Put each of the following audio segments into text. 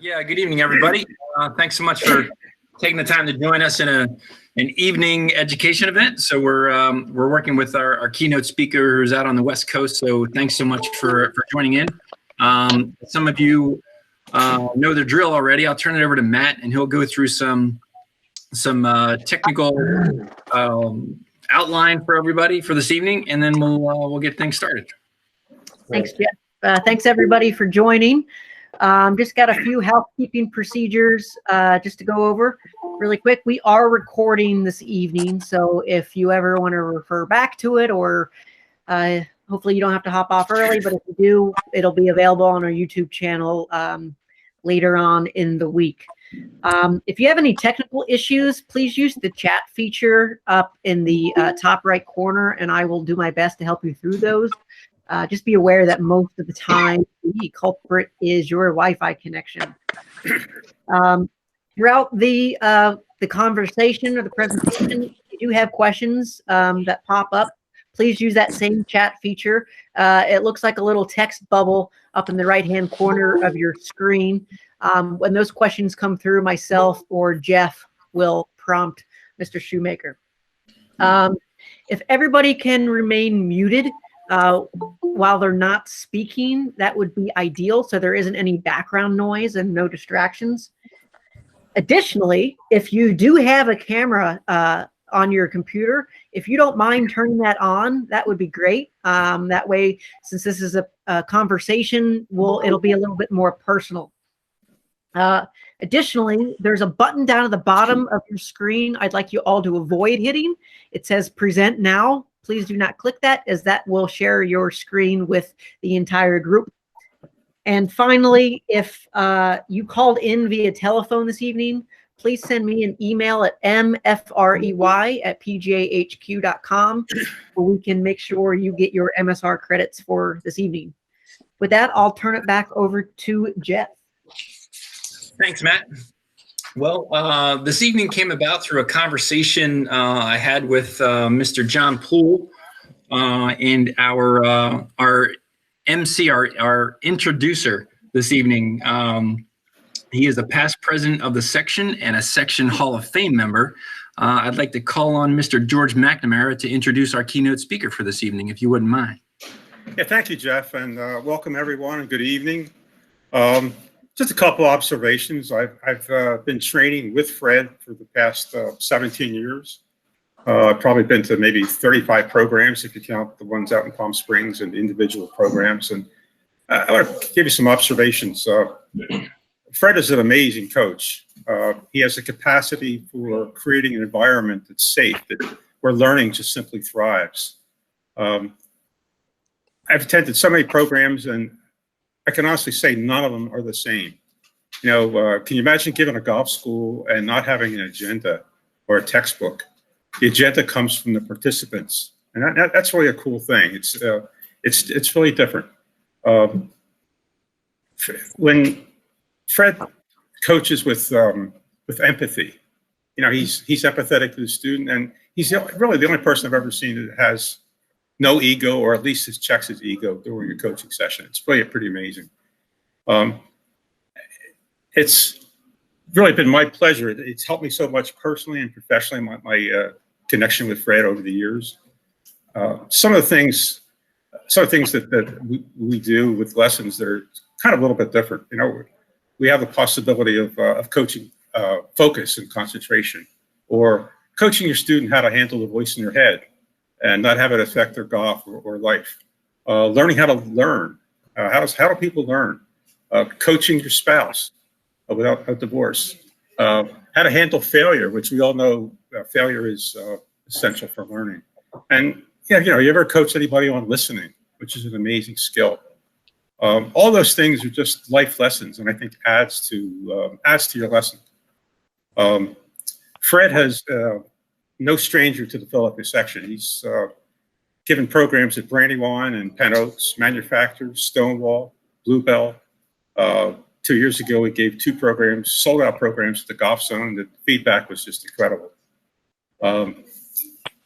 Yeah. Good evening, everybody. Thanks so much for taking the time to join us in an evening education event. So we're working with our keynote speaker who's out on the West Coast. So thanks so much for joining in. Some of you know the drill already. I'll turn it over to Matt, and he'll go through some technical outline for everybody for this evening, and then we'll get things started. Thanks, Jeff. Thanks everybody for joining. Just got a few housekeeping procedures just to go over really quick. We are recording this evening, so if you ever want to refer back to it, or hopefully you don't have to hop off early, but if you do, it'll be available on our YouTube channel later on in the week. If you have any technical issues, please use the chat feature up in the top right corner, and I will do my best to help you through those. Just be aware that most of the time the culprit is your Wi-Fi connection. Throughout the conversation or the presentation, if you do have questions that pop up, please use that same chat feature. It looks like a little text bubble up in the right-hand corner of your screen. When those questions come through, myself or Jeff will prompt Mr. Shoemaker. If everybody can remain muted while they're not speaking, that would be ideal, so there isn't any background noise and no distractions. Additionally, if you do have a camera on your computer, if you don't mind turning that on, that would be great. That way, since this is a conversation, it'll be a little bit more personal. Additionally, there's a button down at the bottom of your screen I'd like you all to avoid hitting. It says present now. Please do not click that, as that will share your screen with the entire group. And finally, if you called in via telephone this evening, please send me an email at mfrey@pgahq.com, where we can make sure you get your MSR credits for this evening. With that, I'll turn it back over to Jeff. Thanks, Matt. Well, this evening came about through a conversation I had with Mr. John Poole and our MC, our introducer this evening. He is a past president of the section and a section Hall of Fame member. I'd like to call on Mr. George McNamara to introduce our keynote speaker for this evening, if you wouldn't mind. Yeah, thank you, Jeff, and welcome everyone, and good evening. Just a couple observations. I've been training with Fred for the past 17 years. I've probably been to maybe 35 programs, if you count the ones out in Palm Springs and individual programs. And I want to give you some observations. Fred is an amazing coach. He has a capacity for creating an environment that's safe, where learning just simply thrives. I've attended so many programs, and I can honestly say none of them are the same. You know, can you imagine giving a golf school and not having an agenda or a textbook? The agenda comes from the participants, and that's really a cool thing. It's really different. When Fred coaches with empathy, you know, he's empathetic to the student, and he's really the only person I've ever seen that has no ego, or at least checks his ego during a coaching session. It's really pretty amazing. It's really been my pleasure. It's helped me so much personally and professionally, my connection with Fred over the years. Some of the things that we do with lessons that are kind of a little bit different. You know, we have the possibility of coaching focus and concentration, or coaching your student how to handle the voice in their head and not have it affect their golf or life. Learning how to learn. How do people learn? Coaching your spouse without a divorce. How to handle failure, which we all know failure is essential for learning. And yeah, you know, you ever coach anybody on listening, which is an amazing skill. All those things are just life lessons, and I think adds to your lesson. Fred has no stranger to the Philadelphia section. He's given programs at Brandywine and Penn Oaks, Manufacturers, Stonewall, Bluebell. 2 years ago, he gave 2 programs, sold out programs at the Golf Zone. The feedback was just incredible.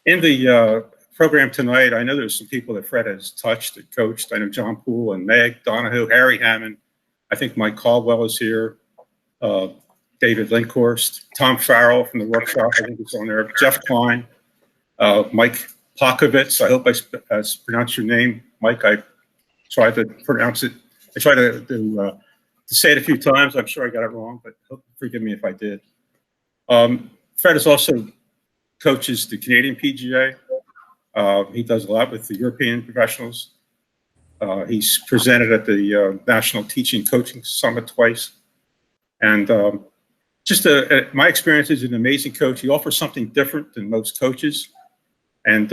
In the program tonight, I know there's some people that Fred has touched and coached. I know John Poole and Meg Donahue, Harry Hammond. I think Mike Caldwell is here. David Linkhorst, Tom Farrell from the workshop, I think it's on there, Jeff Klein, Mike Pokovitz. I hope I pronounced your name, Mike. I tried to pronounce it. I tried to say it a few times. I'm sure I got it wrong, but forgive me if I did. Fred is also coaches the Canadian PGA. He does a lot with the European professionals. He's presented at the National Teaching Coaching Summit twice. And just my experience is an amazing coach. He offers something different than most coaches. And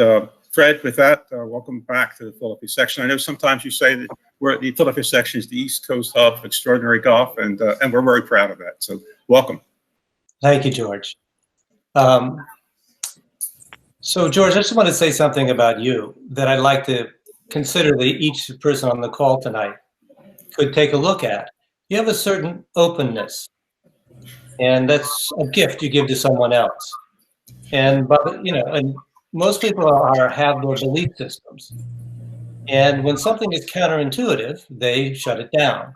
Fred, with that, welcome back to the Philadelphia section. I know sometimes you say that the Philadelphia section is the East Coast hub of extraordinary golf, and we're very proud of that. So welcome. Thank you, George. So George, I just want to say something about you that I'd like to consider that each person on the call tonight could take a look at. You have a certain openness, and that's a gift you give to someone else. And most people have their belief systems, and when something is counterintuitive, they shut it down.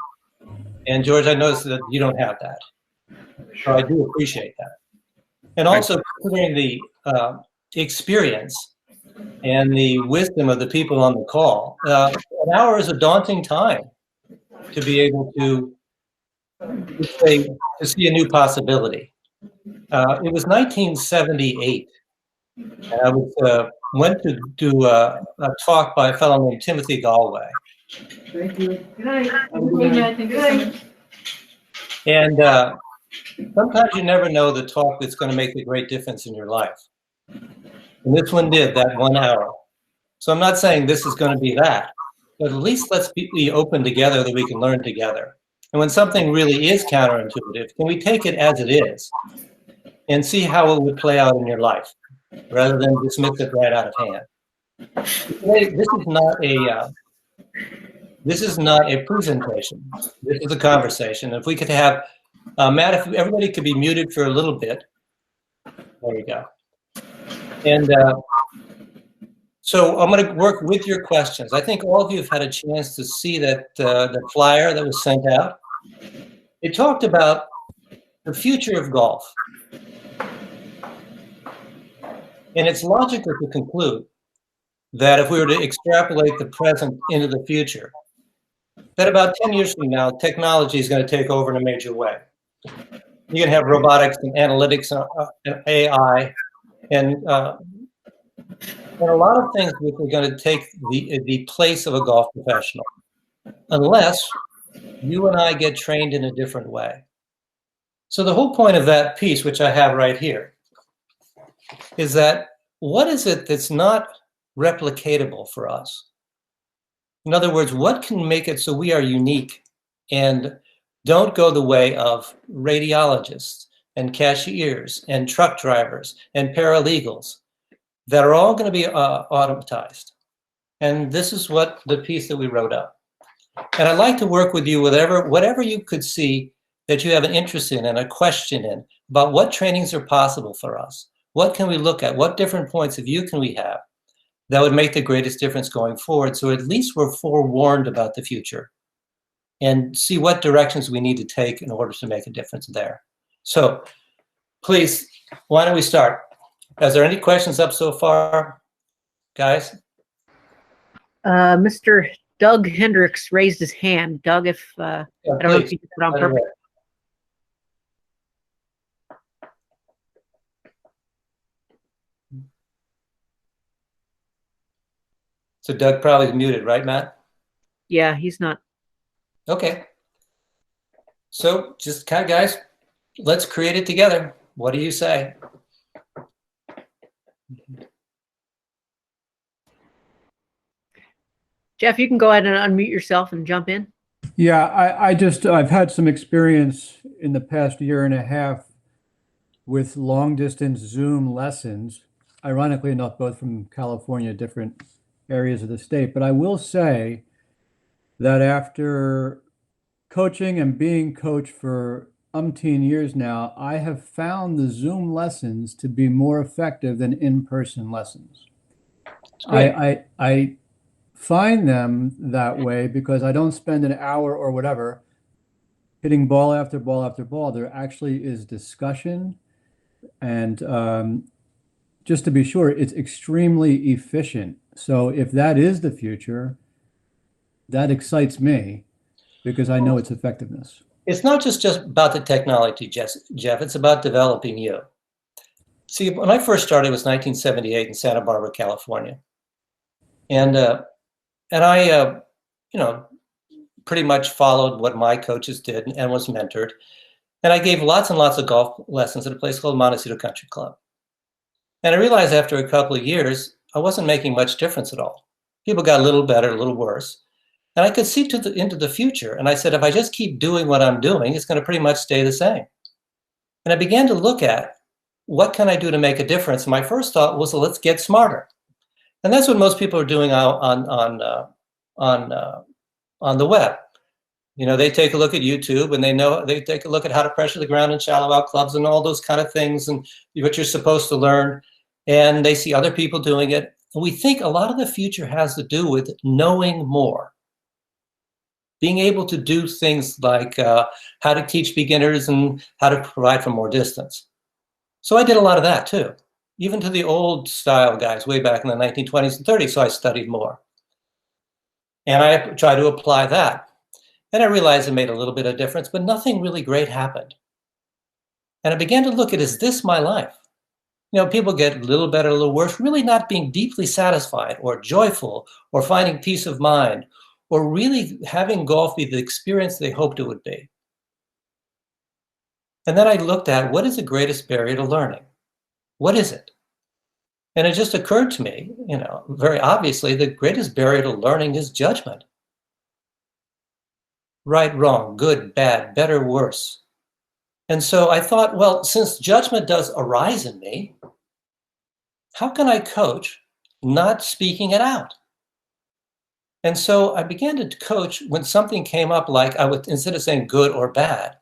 And George, I noticed that you don't have that, so I do appreciate that. And also considering the experience and the wisdom of the people on the call, an hour is a daunting time to be able to see a new possibility. It was 1978, and I went to do a talk by a fellow named Timothy Galway. Thank you. Good night. Good night. And sometimes you never know the talk that's going to make a great difference in your life. And this one did, that 1 hour. So I'm not saying this is going to be that, but at least let's be open together that we can learn together. And when something really is counterintuitive, can we take it as it is and see how it would play out in your life rather than dismiss it right out of hand? This is not a presentation. This is a conversation. If we could have, Matt, if everybody could be muted for a little bit. There you go. And so I'm going to work with your questions. I think all of you have had a chance to see that the flyer that was sent out. It talked about the future of golf. And it's logical to conclude that if we were to extrapolate the present into the future, that about 10 years from now, technology is going to take over in a major way. You're going to have robotics and analytics and AI and a lot of things which are going to take the place of a golf professional, unless you and I get trained in a different way. So the whole point of that piece, which I have right here, is that what is it that's not replicatable for us? In other words, what can make it so we are unique and don't go the way of radiologists and cashiers and truck drivers and paralegals that are all going to be automatized? And this is what the piece that we wrote up. And I'd like to work with you with whatever you could see that you have an interest in and a question in about what trainings are possible for us. What can we look at? What different points of view can we have that would make the greatest difference going forward? So at least we're forewarned about the future and see what directions we need to take in order to make a difference there. So please, why don't we start? Is there any questions up so far, guys? Mr. Doug Hendricks raised his hand. Doug, I don't know if you did it on purpose. So Doug probably is muted, right, Matt? Yeah, he's not. Okay. So just kind of, guys, let's create it together. What do you say? Jeff, you can go ahead and unmute yourself and jump in. Yeah, I've had some experience in the past year and a half with long distance Zoom lessons, ironically enough, both from California, different areas of the state. But I will say that after coaching and being coached for umpteen years now, I have found the Zoom lessons to be more effective than in-person lessons. I find them that way because I don't spend an hour or whatever hitting ball after ball after ball. There actually is discussion, and just to be sure, it's extremely efficient. So if that is the future, that excites me because I know its effectiveness. It's not just about the technology, Jeff. It's about developing you. See, when I first started, it was 1978 in Santa Barbara, California. And I, pretty much followed what my coaches did and was mentored. And I gave lots and lots of golf lessons at a place called Montecito Country Club. And I realized after a couple of years, I wasn't making much difference at all. People got a little better, a little worse. And I could see into the future. And I said, if I just keep doing what I'm doing, it's going to pretty much stay the same. And I began to look at what can I do to make a difference. My first thought was, well, let's get smarter. And that's what most people are doing out on the web. They take a look at YouTube and they take a look at how to pressure the ground in shallow out clubs and all those kind of things and what you're supposed to learn. And they see other people doing it. And we think a lot of the future has to do with knowing more. Being able to do things like how to teach beginners and how to provide for more distance. So I did a lot of that too, even to the old style guys way back in the 1920s and 30s. So I studied more. And I tried to apply that. And I realized it made a little bit of difference, but nothing really great happened. And I began to look at, is this my life? People get a little better, a little worse, really not being deeply satisfied or joyful or finding peace of mind or really having golf be the experience they hoped it would be. And then I looked at, what is the greatest barrier to learning? What is it? And it just occurred to me, very obviously, the greatest barrier to learning is judgment. Right, wrong, good, bad, better, worse. And so I thought, well, since judgment does arise in me, how can I coach not speaking it out? And so I began to coach when something came up, like I would, instead of saying good or bad,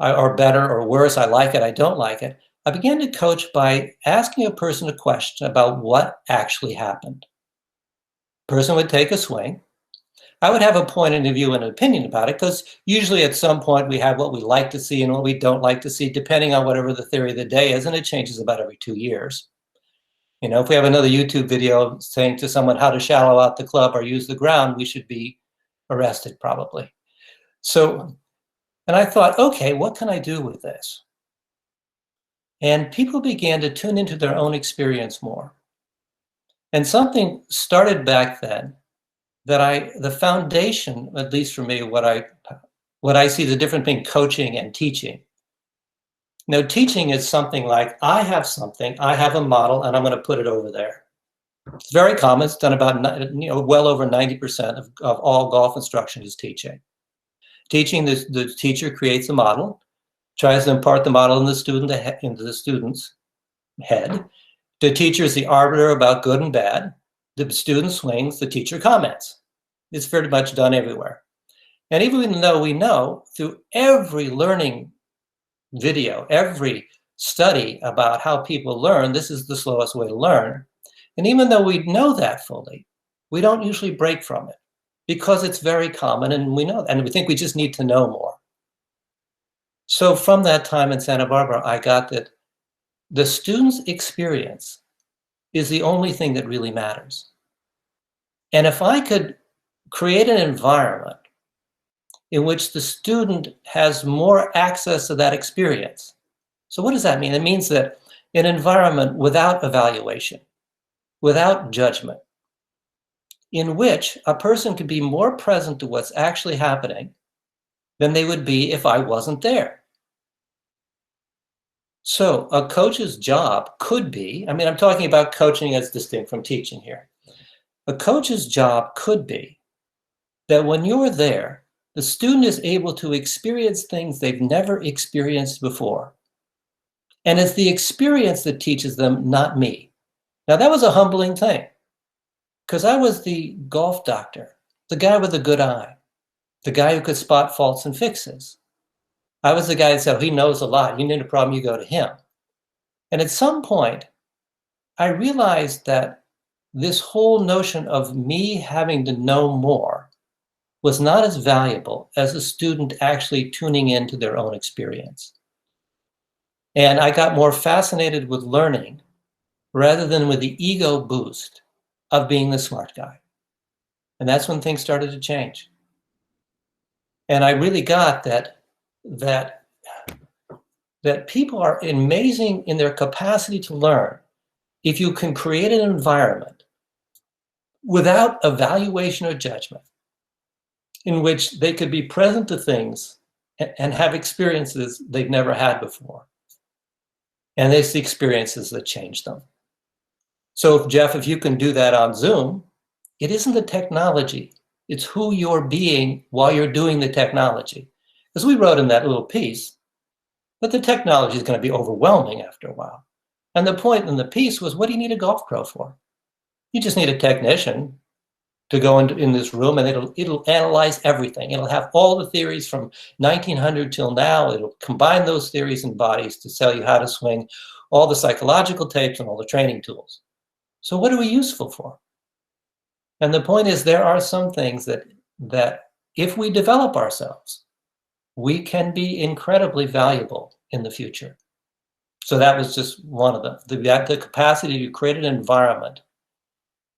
or better or worse, I like it, I don't like it, I began to coach by asking a person a question about what actually happened. Person would take a swing. I would have a point of view and an opinion about it, because usually at some point we have what we like to see and what we don't like to see, depending on whatever the theory of the day is, and it changes about every 2 years. If we have another YouTube video saying to someone how to shallow out the club or use the ground, we should be arrested probably. So, and I thought, okay, what can I do with this? And people began to tune into their own experience more. And something started back then that the foundation, at least for me, what I see the difference between coaching and teaching. Teaching is something like, I have something, I have a model, and I'm going to put it over there. It's very common. It's done about, well over 90% of all golf instruction is teaching. Teaching, the teacher creates a model, tries to impart the model into the student's head. The teacher is the arbiter about good and bad. The student swings, the teacher comments. It's very much done everywhere. And even though we know through every learning video, every study about how people learn, this is the slowest way to learn. And even though we know that fully, we don't usually break from it because it's very common and we know that, and we think we just need to know more. So from that time in Santa Barbara, I got that the student's experience is the only thing that really matters. And if I could create an environment in which the student has more access to that experience. So what does that mean? It means that an environment without evaluation, without judgment, in which a person could be more present to what's actually happening than they would be if I wasn't there. So a coach's job could be, I'm talking about coaching as distinct from teaching here. A coach's job could be that when you're there, the student is able to experience things they've never experienced before. And it's the experience that teaches them, not me. Now, that was a humbling thing, because I was the golf doctor, the guy with a good eye, the guy who could spot faults and fixes. I was the guy that said, he knows a lot. You need a problem, you go to him. And at some point, I realized that this whole notion of me having to know more was not as valuable as a student actually tuning into their own experience. And I got more fascinated with learning rather than with the ego boost of being the smart guy. And that's when things started to change. And I really got that people are amazing in their capacity to learn if you can create an environment without evaluation or judgment in which they could be present to things and have experiences they've never had before. And it's the experiences that change them. So Jeff, if you can do that on Zoom, it isn't the technology, it's who you're being while you're doing the technology. As we wrote in that little piece, but the technology is going to be overwhelming after a while. And the point in the piece was, what do you need a golf pro for? You just need a technician to go in this room, and it'll analyze everything. It'll have all the theories from 1900 till now. It'll combine those theories and bodies to tell you how to swing, all the psychological tapes and all the training tools. So what are we useful for? And the point is, there are some things that if we develop ourselves, we can be incredibly valuable in the future. So that was just one of them. The capacity to create an environment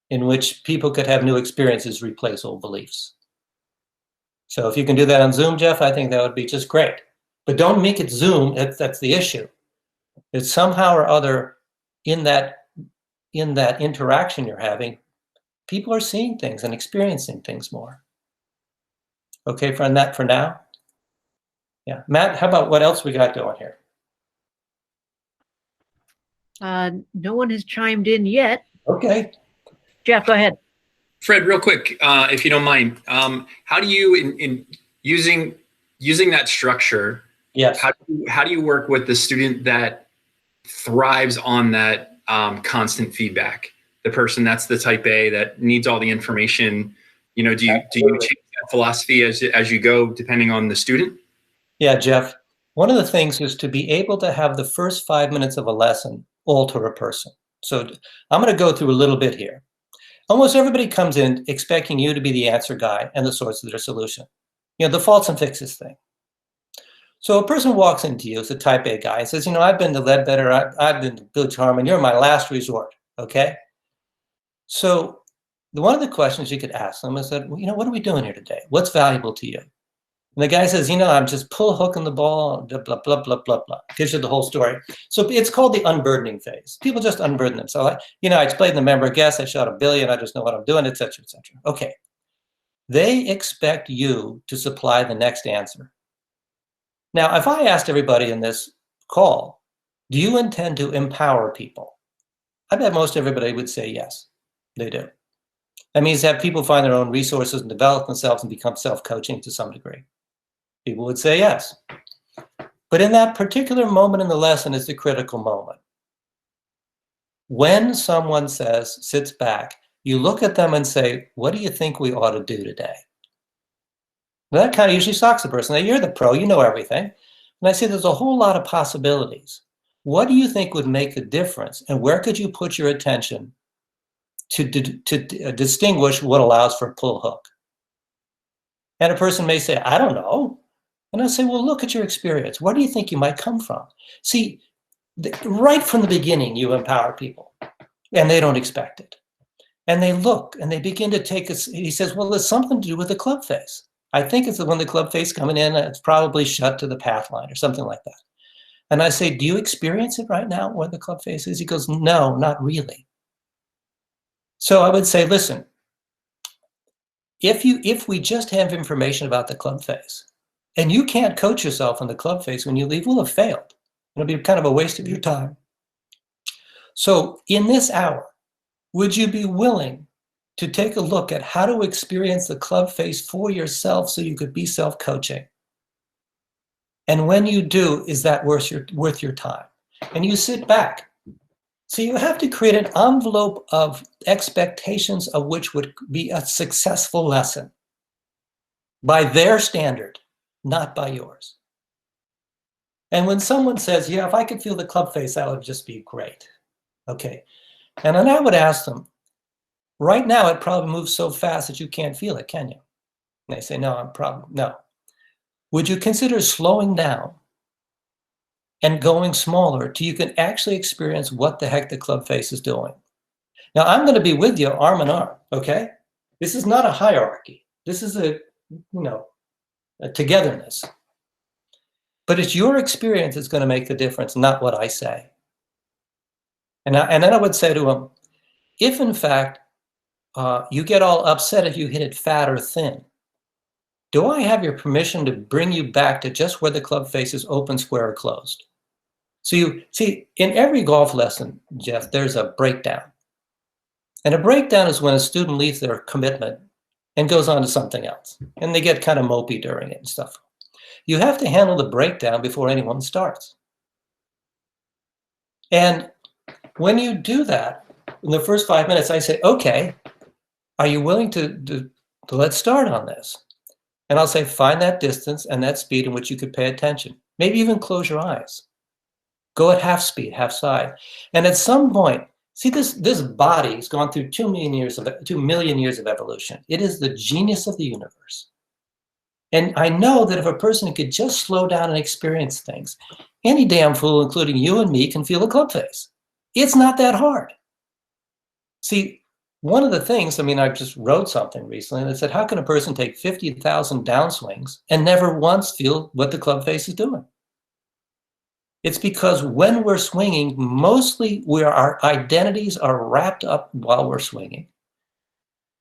in which people could have new experiences replace old beliefs. So if you can do that on Zoom, Jeff, I think that would be just great. But don't make it Zoom, that's the issue. It's somehow or other in that interaction you're having, people are seeing things and experiencing things more. Okay, for that for now? Yeah, Matt, how about what else we got going here? No one has chimed in yet. Okay. Jeff, go ahead. Fred, real quick, if you don't mind, how do you, in using that structure, yes, how do you work with the student that thrives on that constant feedback? The person that's the type A that needs all the information. You know, do you change that philosophy as you go depending on the student? Yeah, Jeff. One of the things is to be able to have the first 5 minutes of a lesson alter a person. So I'm going to go through a little bit here. Almost everybody comes in expecting you to be the answer guy and the source of their solution. You know, the faults and fixes thing. So a person walks into you as a type A guy and says, you know, I've been to Ledbetter, I've been to Bill Charman, you're my last resort, okay? So one of the questions you could ask them is that, well, you know, what are we doing here today? What's valuable to you? And the guy says, you know, I'm just pull hooking the ball, blah, blah, blah, blah, blah, blah. Gives you the whole story. So it's called the unburdening phase. People just unburden themselves. You know, I played in the member guest, I shot $1 billion, I just know what I'm doing, et cetera, et cetera. Okay. They expect you to supply the next answer. Now, if I asked everybody in this call, do you intend to empower people? I bet most everybody would say yes, they do. That means that people find their own resources and develop themselves and become self-coaching to some degree. People would say yes. But in that particular moment in the lesson is the critical moment. When someone sits back, you look at them and say, what do you think we ought to do today? Now, that kind of usually shocks the person. Now, you're the pro, you know everything. And I say there's a whole lot of possibilities. What do you think would make a difference? And where could you put your attention to distinguish what allows for a pull hook? And a person may say, I don't know. And I say, well, look at your experience. Where do you think you might come from? See, right from the beginning, you empower people and they don't expect it. And they look and they begin to take us. He says, well, there's something to do with the club face. I think it's when the club face coming in, it's probably shut to the path line or something like that. And I say, do you experience it right now where the club face is? He goes, no, not really. So I would say, listen, if we just have information about the club face and you can't coach yourself on the club face when you leave, we'll have failed. It'll be kind of a waste of your time. So in this hour, would you be willing to take a look at how to experience the club face for yourself so you could be self-coaching? And when you do, is that worth your time? And you sit back. So you have to create an envelope of expectations of which would be a successful lesson by their standard, not by yours. And when someone says, yeah, if I could feel the club face, that would just be great. Okay. And then I would ask them, right now it probably moves so fast that you can't feel it, can you? And they say, no, no. Would you consider slowing down and going smaller till you can actually experience what the heck the club face is doing? Now, I'm going to be with you arm in arm, okay? This is not a hierarchy. This is a togetherness. But it's your experience that's going to make the difference, not what I say. And then I would say to them, if in fact you get all upset if you hit it fat or thin, do I have your permission to bring you back to just where the club face is open, square, or closed? So you see, in every golf lesson, Jeff, there's a breakdown. And a breakdown is when a student leaves their commitment and goes on to something else. And they get kind of mopey during it and stuff. You have to handle the breakdown before anyone starts. And when you do that, in the first 5 minutes, I say, okay, are you willing to let's start on this? And I'll say, find that distance and that speed in which you could pay attention. Maybe even close your eyes. Go at half speed, half side. And at some point, see, this body has gone through 2 million years of evolution. It is the genius of the universe. And I know that if a person could just slow down and experience things, any damn fool, including you and me, can feel a club face. It's not that hard. See, one of the things, I mean, I just wrote something recently that said, how can a person take 50,000 downswings and never once feel what the club face is doing? It's because when we're swinging, mostly our identities are wrapped up while we're swinging.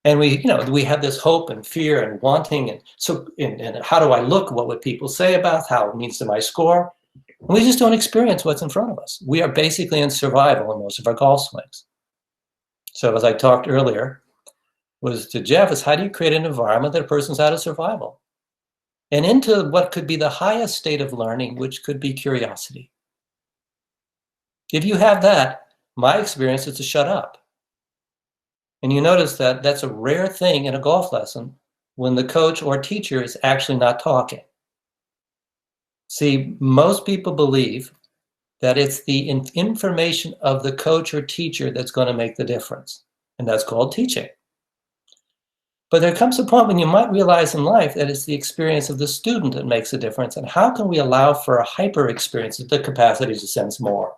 And we have this hope and fear and wanting, and so and how do I look? What would people say about how it means to my score? And we just don't experience what's in front of us. We are basically in survival in most of our golf swings. So as I talked earlier, was to Jeff, is how do you create an environment that a person's out of survival and into what could be the highest state of learning, which could be curiosity. If you have that, my experience is to shut up. And you notice that that's a rare thing in a golf lesson when the coach or teacher is actually not talking. See, most people believe that it's the information of the coach or teacher that's going to make the difference. And that's called teaching. But there comes a point when you might realize in life that it's the experience of the student that makes a difference. And how can we allow for a hyper experience with the capacity to sense more?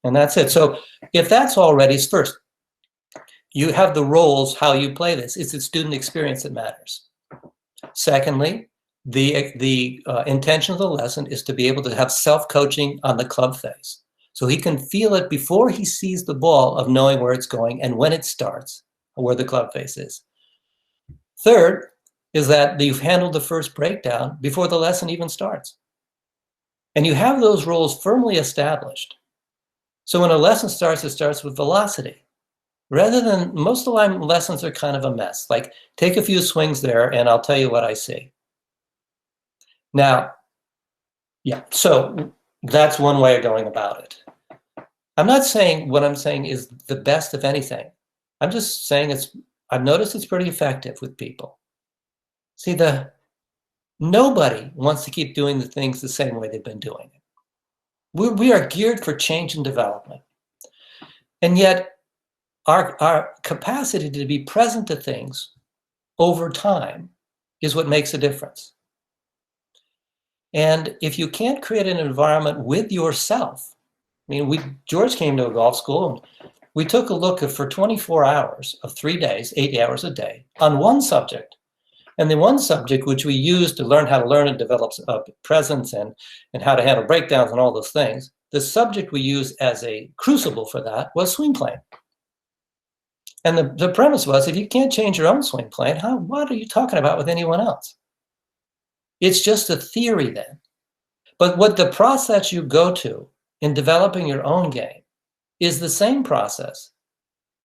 And that's it. So if that's all ready, first, you have the roles, how you play this. It's the student experience that matters. Secondly, the intention of the lesson is to be able to have self-coaching on the club face. So he can feel it before he sees the ball of knowing where it's going and when it starts, or where the club face is. Third is that you've handled the first breakdown before the lesson even starts. And you have those roles firmly established. So when a lesson starts, it starts with velocity. Rather than, most of the time, lessons are kind of a mess. Like, take a few swings there and I'll tell you what I see. Now, yeah, so that's one way of going about it. I'm not saying what I'm saying is the best of anything. I'm just saying I've noticed it's pretty effective with people. See, nobody wants to keep doing the things the same way they've been doing it. We are geared for change and development. And yet, our capacity to be present to things over time is what makes a difference. And if you can't create an environment with yourself, I mean, George came to a golf school and we took a look for 24 hours of 3 days, 8 hours a day on one subject. And the one subject which we used to learn how to learn and develop presence and how to handle breakdowns and all those things, the subject we used as a crucible for that was swing plane. And the premise was, if you can't change your own swing plane, what are you talking about with anyone else? It's just a theory then. But what the process you go to in developing your own game is the same process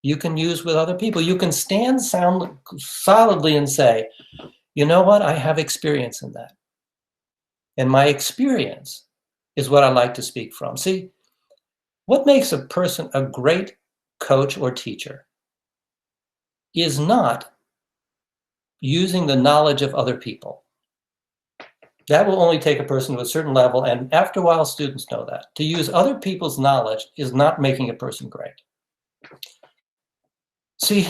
you can use with other people. You can stand solidly and say, you know what, I have experience in that. And my experience is what I like to speak from. See, what makes a person a great coach or teacher is not using the knowledge of other people. That will only take a person to a certain level, and after a while, students know that. To use other people's knowledge is not making a person great. See,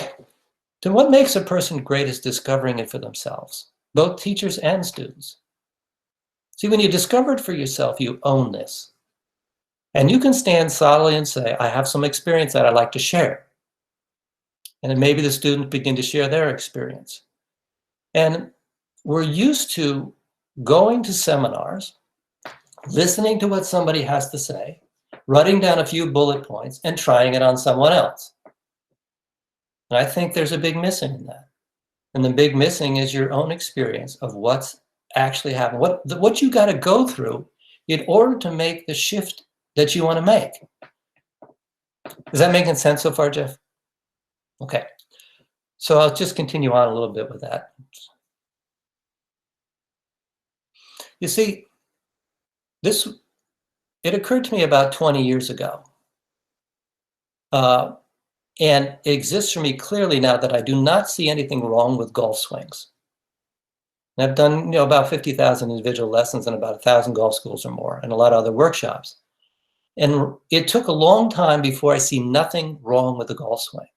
then what makes a person great is discovering it for themselves, both teachers and students. See, when you discover it for yourself, you own this. And you can stand solidly and say, I have some experience that I'd like to share. And then maybe the students begin to share their experience. And we're used to going to seminars, listening to what somebody has to say, writing down a few bullet points, and trying it on someone else. And I think there's a big missing in that. And the big missing is your own experience of what's actually happened, what you got to go through in order to make the shift that you want to make. Is that making sense so far, Jeff? Okay. So I'll just continue on a little bit with that. You see, it occurred to me about 20 years ago. And it exists for me clearly now that I do not see anything wrong with golf swings. And I've done, about 50,000 individual lessons in about 1,000 golf schools or more, and a lot of other workshops. And it took a long time before I see nothing wrong with the golf swing.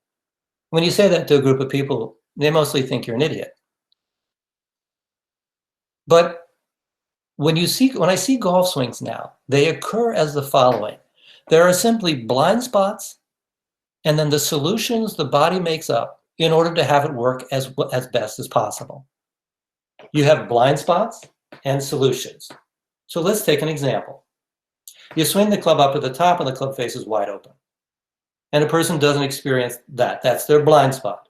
When you say that to a group of people, they mostly think you're an idiot. But when I see golf swings now, they occur as the following. There are simply blind spots, and then the solutions the body makes up in order to have it work as best as possible. You have blind spots and solutions. So let's take an example. You swing the club up at the top and the club face is wide open. And a person doesn't experience that. That's their blind spot.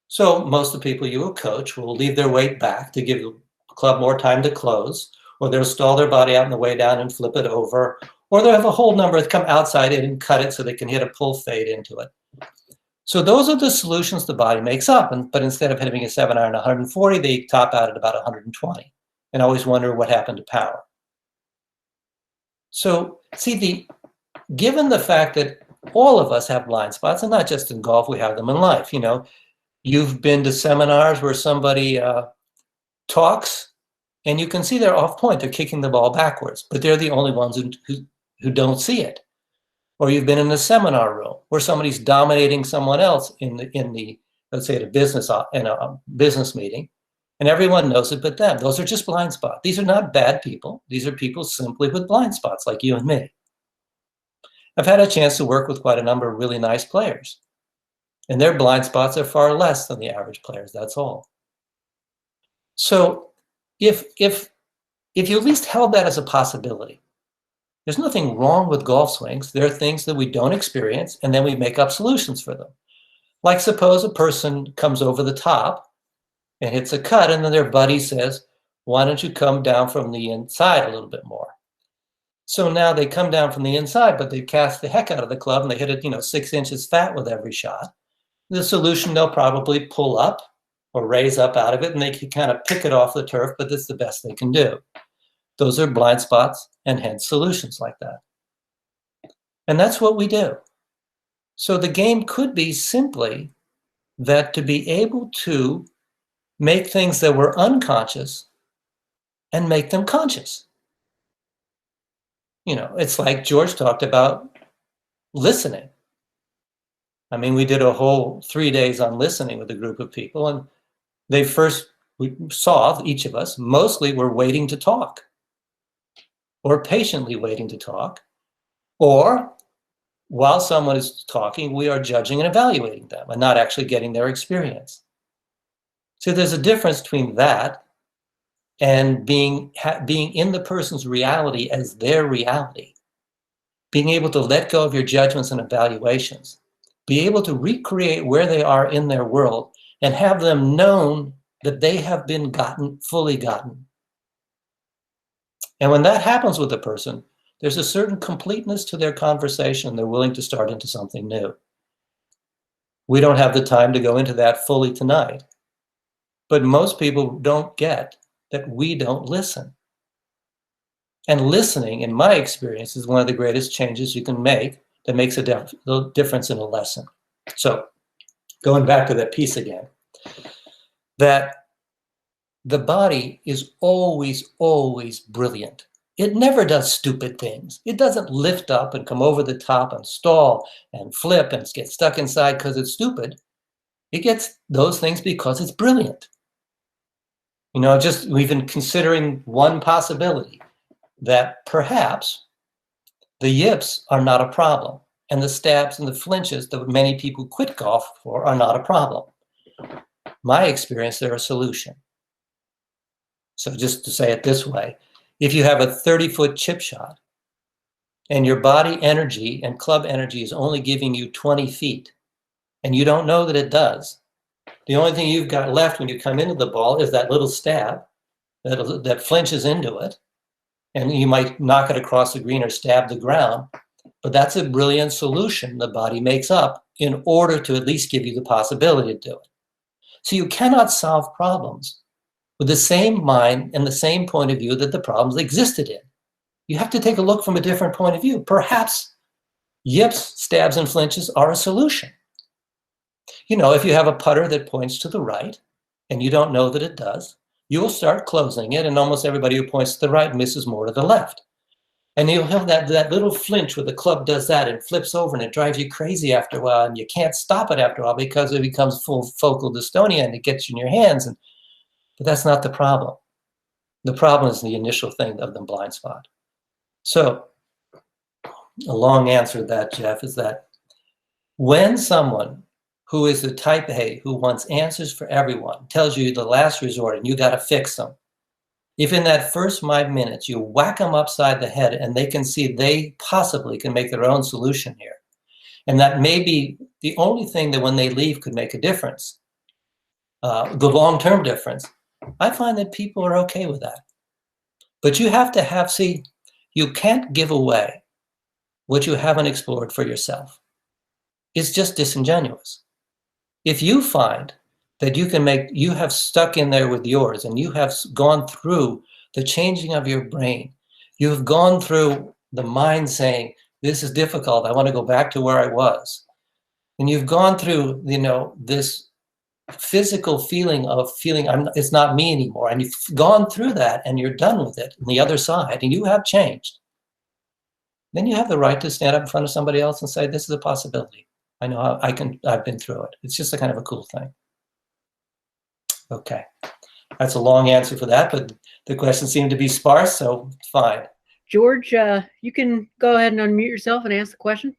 So most of the people you will coach will leave their weight back to give the club more time to close, or they'll stall their body out on the way down and flip it over, or they'll have a whole number that come outside it and cut it so they can hit a pull fade into it. So those are the solutions the body makes up. But instead of hitting a 7-iron 140, they top out at about 120 and always wonder what happened to power. So see, given the fact that all of us have blind spots, and not just in golf, we have them in life. You've been to seminars where somebody talks and you can see they're off point. They're kicking the ball backwards, but they're the only ones who don't see it. Or you've been in a seminar room where somebody's dominating someone else in the let's say in a business meeting, and everyone knows it but them. Those are just blind spots. These are not bad people. These are people simply with blind spots like you and me. I've had a chance to work with quite a number of really nice players, and their blind spots are far less than the average players. That's all. So if you at least held that as a possibility, there's nothing wrong with golf swings. There are things that we don't experience, and then we make up solutions for them. Like suppose a person comes over the top and hits a cut, and then their buddy says, why don't you come down from the inside a little bit more? So now they come down from the inside, but they cast the heck out of the club and they hit it, 6 inches fat with every shot. The solution, they'll probably pull up or raise up out of it, and they can kind of pick it off the turf, but that's the best they can do. Those are blind spots and hence solutions like that. And that's what we do. So the game could be simply that to be able to make things that were unconscious and make them conscious. It's like George talked about listening. I mean, we did a whole 3 days on listening with a group of people, and we saw, each of us, mostly were waiting to talk, or patiently waiting to talk, or while someone is talking, we are judging and evaluating them and not actually getting their experience. So there's a difference between that and being in the person's reality as their reality, being able to let go of your judgments and evaluations, be able to recreate where they are in their world and have them known that they have been fully gotten. And when that happens with a person, there's a certain completeness to their conversation. They're willing to start into something new. We don't have the time to go into that fully tonight, but most people don't get that we don't listen. And listening, in my experience, is one of the greatest changes you can make that makes a difference in a lesson. So going back to that piece again, that the body is always, always brilliant. It never does stupid things. It doesn't lift up and come over the top and stall and flip and get stuck inside because it's stupid. It gets those things because it's brilliant. You know, just even considering one possibility that perhaps the yips are not a problem and the stabs and the flinches that many people quit golf for are not a problem. My experience, they're a solution. So just to say it this way, if you have a 30-foot chip shot and your body energy and club energy is only giving you 20 feet, and you don't know that it does, the only thing you've got left when you come into the ball is that little stab that flinches into it, and you might knock it across the green or stab the ground, but that's a brilliant solution the body makes up in order to at least give you the possibility to do it. So you cannot solve problems with the same mind and the same point of view that the problems existed in. You have to take a look from a different point of view. Perhaps yips, stabs, and flinches are a solution. You know, if you have a putter that points to the right and you don't know that it does, you'll start closing it, and almost everybody who points to the right misses more to the left. And you'll have that little flinch where the club does that and flips over, and it drives you crazy after a while, and you can't stop it after a while because it becomes full focal dystonia and it gets you in your hands. But that's not the problem. The problem is the initial thing of the blind spot. So a long answer to that, Jeff, is that when someone who is the type A, who wants answers for everyone, tells you the last resort and you got to fix them, if in that first 5 minutes you whack them upside the head and they can see they possibly can make their own solution here, and that may be the only thing that when they leave could make a difference, the long-term difference, I find that people are okay with that. But you have to see, you can't give away what you haven't explored for yourself. It's just disingenuous. If you find that you have stuck in there with yours and you have gone through the changing of your brain, you have gone through the mind saying, this is difficult, I want to go back to where I was. And you've gone through, you know, this physical feeling of it's not me anymore, and you've gone through that and you're done with it on the other side and you have changed, then you have the right to stand up in front of somebody else and say, this is a possibility. I know how I've been through it. It's just a kind of a cool thing. Okay, that's a long answer for that, but the questions seem to be sparse, so fine. George, you can go ahead and unmute yourself and ask the question.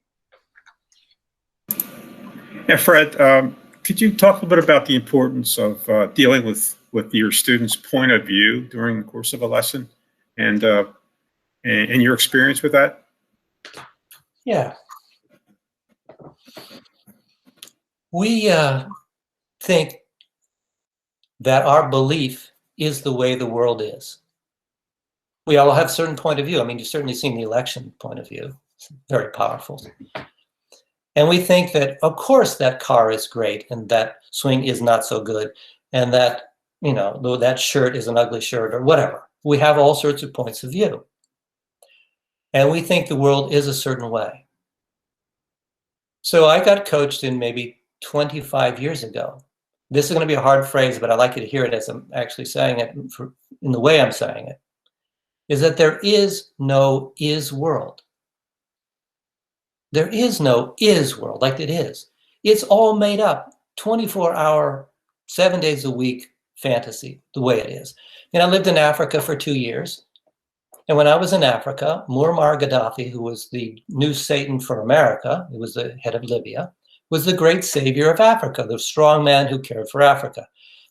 Yeah, Fred, could you talk a little bit about the importance of dealing with your students' point of view during the course of a lesson, and your experience with that? Yeah. We think that our belief is the way the world is. We all have a certain point of view. I mean, you've certainly seen the election point of view. It's very powerful. And we think that, of course, that car is great and that swing is not so good, and that, you know, that shirt is an ugly shirt or whatever. We have all sorts of points of view. And we think the world is a certain way. So I got coached in maybe 25 years ago. This is going to be a hard phrase, but I like you to hear it as I'm actually saying it in the way I'm saying it, is that there is no is world. There is no is world like it is. It's all made up, 24-hour, 7 days a week fantasy, the way it is. And I lived in Africa for 2 years. And when I was in Africa, Muammar Gaddafi, who was the new Satan for America, he was the head of Libya, was the great savior of Africa, the strong man who cared for Africa.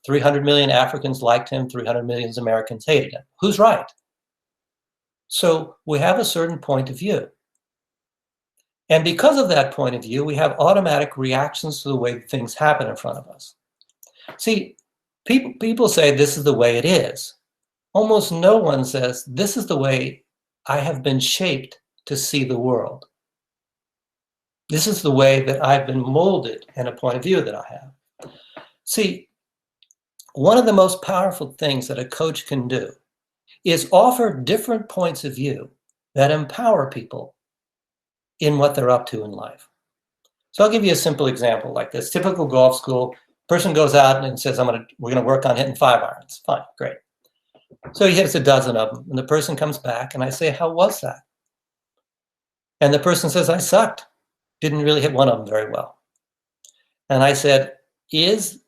300 million Africans liked him, 300 million Americans hated him. Who's right? So we have a certain point of view. And because of that point of view, we have automatic reactions to the way things happen in front of us. See, people say this is the way it is. Almost no one says this is the way I have been shaped to see the world. This is the way that I've been molded in a point of view that I have. See, one of the most powerful things that a coach can do is offer different points of view that empower people in what they're up to in life. So I'll give you a simple example like this. Typical golf school, person goes out and says, we're gonna work on hitting 5 irons. Fine, great. So he hits a dozen of them, and the person comes back, and I say, how was that? And the person says, I sucked. Didn't really hit one of them very well. And I said, is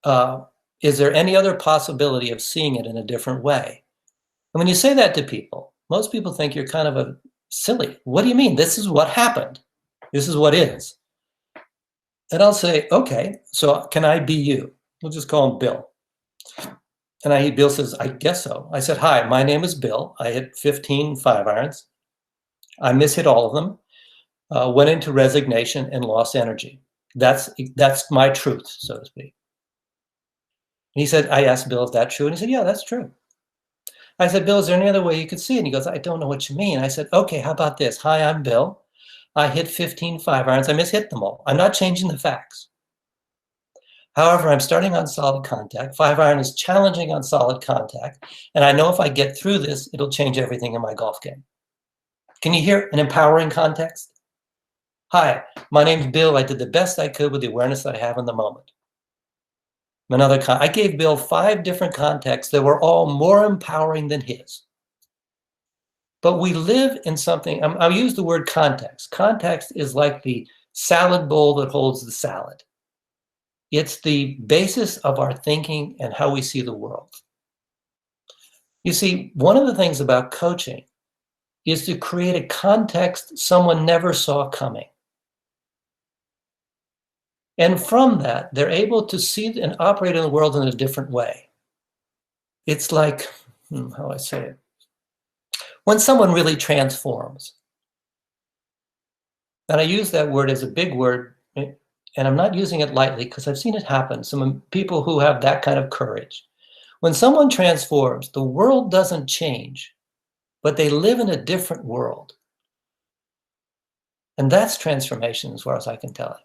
there any other possibility of seeing it in a different way? And when you say that to people, most people think you're kind of a silly. What do you mean? This is what happened. This is what is. And I'll say, okay, so can I be you? We'll just call him Bill. And Bill says, I guess so. I said, hi, my name is Bill. I hit 15 5-irons. I mishit all of them, went into resignation and lost energy. That's my truth, so to speak. And he said, I asked Bill, is that true? And he said, yeah, that's true. I said, Bill, is there any other way you could see it? And he goes, I don't know what you mean. I said, okay, how about this? Hi, I'm Bill. I hit 15 5-irons. I mishit them all. I'm not changing the facts. However, I'm starting on solid contact. 5-iron is challenging on solid contact. And I know if I get through this, it'll change everything in my golf game. Can you hear an empowering context? Hi, my name's Bill. I did the best I could with the awareness that I have in the moment. I gave Bill 5 different contexts that were all more empowering than his. But we live in something, I'll use the word context. Context is like the salad bowl that holds the salad. It's the basis of our thinking and how we see the world. You see, one of the things about coaching is to create a context someone never saw coming. And from that, they're able to see and operate in the world in a different way. It's like, how do I say it? When someone really transforms, and I use that word as a big word, and I'm not using it lightly because I've seen it happen. Some people who have that kind of courage. When someone transforms, the world doesn't change, but they live in a different world. And that's transformation as far as I can tell it.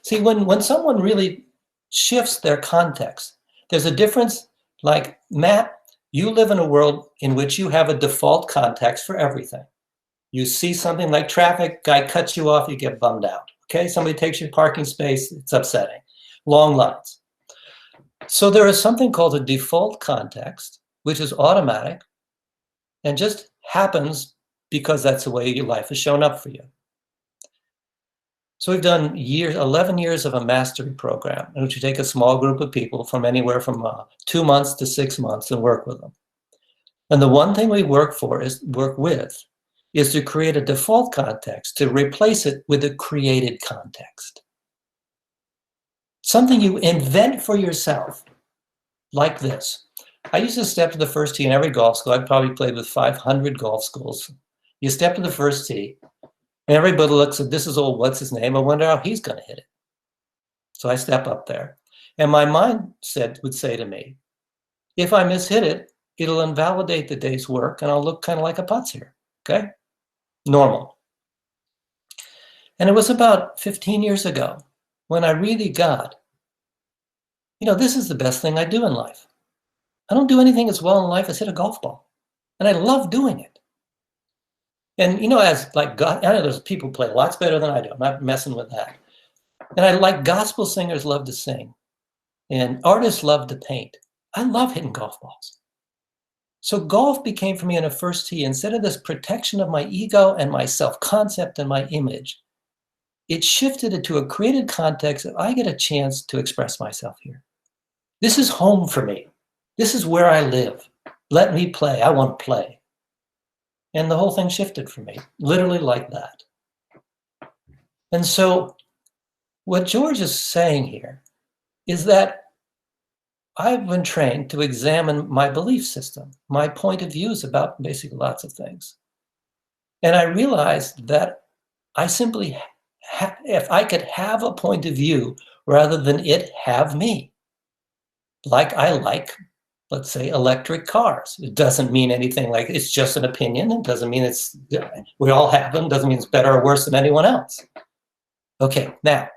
See, when someone really shifts their context, there's a difference. Like, Matt, you live in a world in which you have a default context for everything. You see something like traffic, guy cuts you off, you get bummed out. Okay, somebody takes your parking space, it's upsetting. Long lines. So there is something called a default context, which is automatic and just happens because that's the way your life has shown up for you. So we've done 11 years of a mastery program in which you take a small group of people from anywhere from 2 months to 6 months and work with them. And the one thing we work with is to create a default context, to replace it with a created context. Something you invent for yourself, like this. I used to step to the first tee in every golf school. I've probably played with 500 golf schools. You step to the first tee, and everybody looks at, this is old, what's his name? I wonder how he's going to hit it. So I step up there, and my mind would say to me, if I mishit it, it'll invalidate the day's work, and I'll look kind of like a putz here, okay? Normal. And it was about 15 years ago when I really got, this is the best thing I do in life. I don't do anything as well in life as hit a golf ball. And I love doing it. And, as like God, I know there's people who play lots better than I do. I'm not messing with that. And like gospel singers love to sing. And artists love to paint. I love hitting golf balls. So golf became for me in a first tee, instead of this protection of my ego and my self-concept and my image, it shifted it to a created context that I get a chance to express myself here. This is home for me. This is where I live. Let me play. I want to play. And the whole thing shifted for me, literally like that. And so what George is saying here is that I've been trained to examine my belief system, my point of views about basically lots of things. And I realized that I simply, if I could have a point of view rather than it have me, like I like, let's say, electric cars. It doesn't mean anything like it's just an opinion. It doesn't mean we all have them. Doesn't mean it's better or worse than anyone else. Okay, now,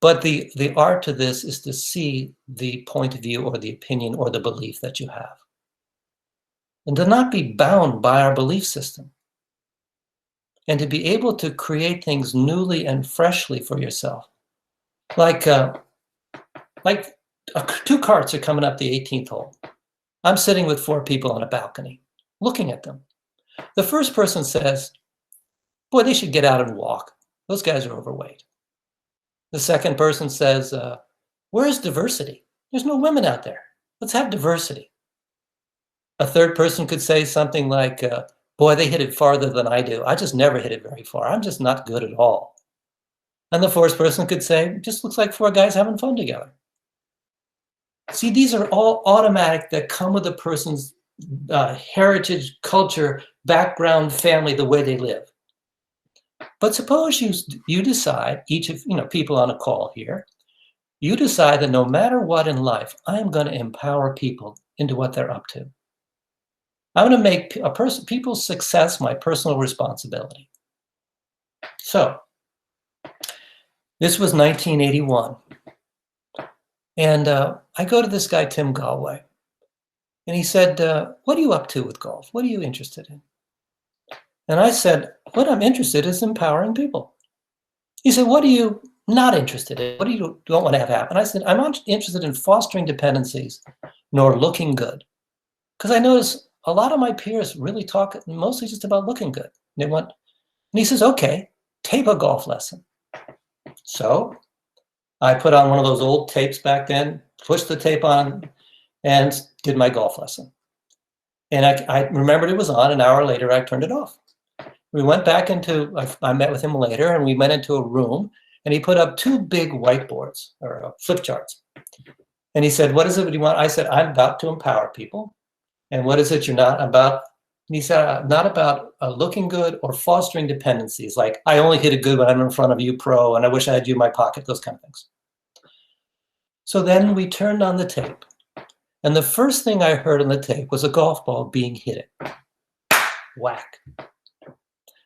but the art to this is to see the point of view or the opinion or the belief that you have. And to not be bound by our belief system. And to be able to create things newly and freshly for yourself. Like 2 carts are coming up the 18th hole. I'm sitting with 4 people on a balcony, looking at them. The first person says, boy, they should get out and walk. Those guys are overweight. The second person says, Where's diversity? There's no women out there. Let's have diversity. A third person could say something like, boy, they hit it farther than I do. I just never hit it very far. I'm just not good at all. And the fourth person could say, just looks like four guys having fun together. See, these are all automatic that come with a person's heritage, culture, background, family, the way they live. But suppose you decide, each of people on a call here, you decide that no matter what in life, I am going to empower people into what they're up to. I'm going to make people's success my personal responsibility. So, this was 1981. And I go to this guy, Tim Galway. And he said, what are you up to with golf? What are you interested in? And I said, what I'm interested in is empowering people. He said, what are you not interested in? What do you don't want to have happen? I said, I'm not interested in fostering dependencies nor looking good. Because I notice a lot of my peers really talk mostly just about looking good. And he says, okay, tape a golf lesson. So I put on one of those old tapes back then, pushed the tape on, and did my golf lesson. And I remembered it was on. An hour later, I turned it off. We went back I met with him later, and we went into a room, and he put up two big whiteboards, or flip charts. And he said, what is it you want? I said, I'm about to empower people. And what is it you're not about? And he said, not about looking good or fostering dependencies, like I only hit it good when I'm in front of you, pro, and I wish I had you in my pocket, those kind of things. So then we turned on the tape. And the first thing I heard on the tape was a golf ball being hit it. Whack.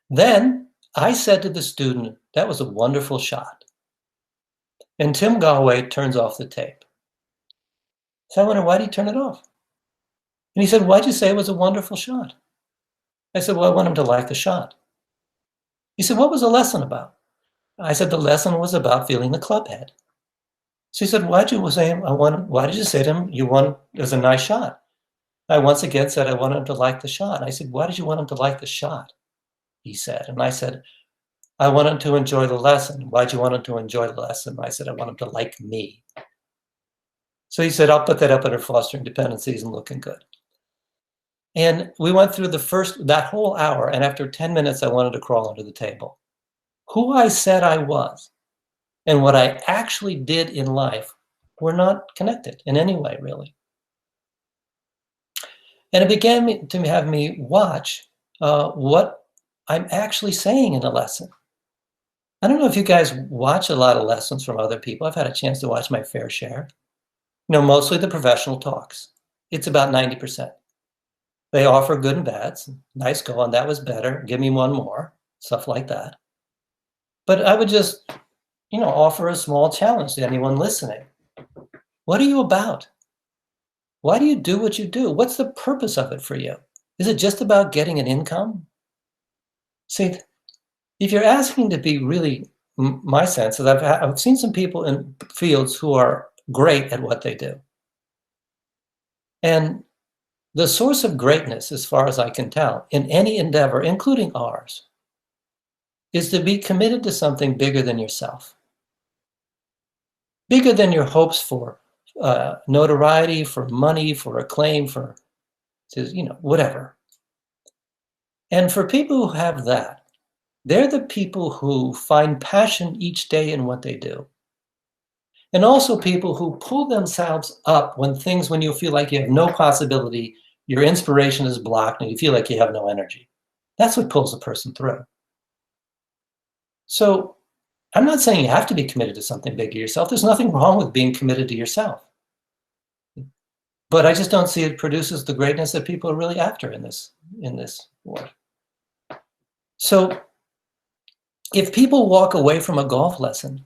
Then I said to the student, that was a wonderful shot. And Tim Galway turns off the tape. So I wondered, why did he turn it off? And he said, why'd you say it was a wonderful shot? I said, well, I want him to like the shot. He said, what was the lesson about? I said, the lesson was about feeling the club head. So he said, why did you say to him, it was a nice shot? I once again said, I want him to like the shot. I said, why did you want him to like the shot? He said, and I said, I want him to enjoy the lesson. Why'd you want him to enjoy the lesson? I said, I want him to like me. So he said, I'll put that up under fostering dependencies and looking good. And we went through that whole hour, and after 10 minutes, I wanted to crawl under the table. Who I said I was and what I actually did in life were not connected in any way, really. And it began to have me watch what I'm actually saying in a lesson. I don't know if you guys watch a lot of lessons from other people. I've had a chance to watch my fair share. Mostly the professional talks. It's about 90%. They offer good and bads. Nice going, that was better. Give me one more. Stuff like that. But I would just, offer a small challenge to anyone listening. What are you about? Why do you do what you do? What's the purpose of it for you? Is it just about getting an income? See, if you're asking to be really, my sense is I've seen some people in fields who are great at what they do. And the source of greatness, as far as I can tell, in any endeavor, including ours, is to be committed to something bigger than yourself. Bigger than your hopes for notoriety, for money, for acclaim, for, whatever. And for people who have that, they're the people who find passion each day in what they do. And also people who pull themselves up when you feel like you have no possibility, your inspiration is blocked, and you feel like you have no energy. That's what pulls a person through. So I'm not saying you have to be committed to something big to yourself. There's nothing wrong with being committed to yourself. But I just don't see it produces the greatness that people are really after in this world. So if people walk away from a golf lesson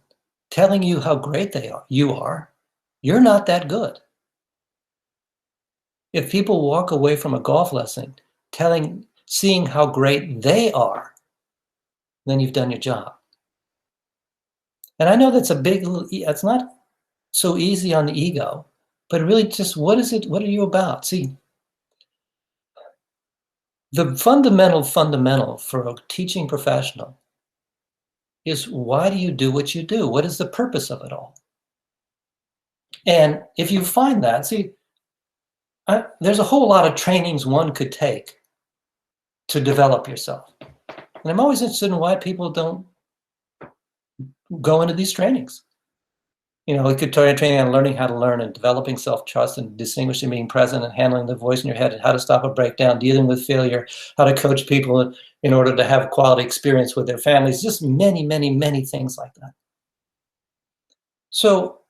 telling you how great you're not that good. If people walk away from a golf lesson seeing how great they are, then you've done your job. And I know it's not so easy on the ego, but really just what are you about? See, the fundamental for a teaching professional is, why do you do what you do? What is the purpose of it all? And if you find that, see, there's a whole lot of trainings one could take to develop yourself. And I'm always interested in why people don't go into these trainings. You know, we could turn training on learning how to learn and developing self-trust and distinguishing being present and handling the voice in your head and how to stop a breakdown, dealing with failure, how to coach people in order to have quality experience with their families, just many, many, many things like that. So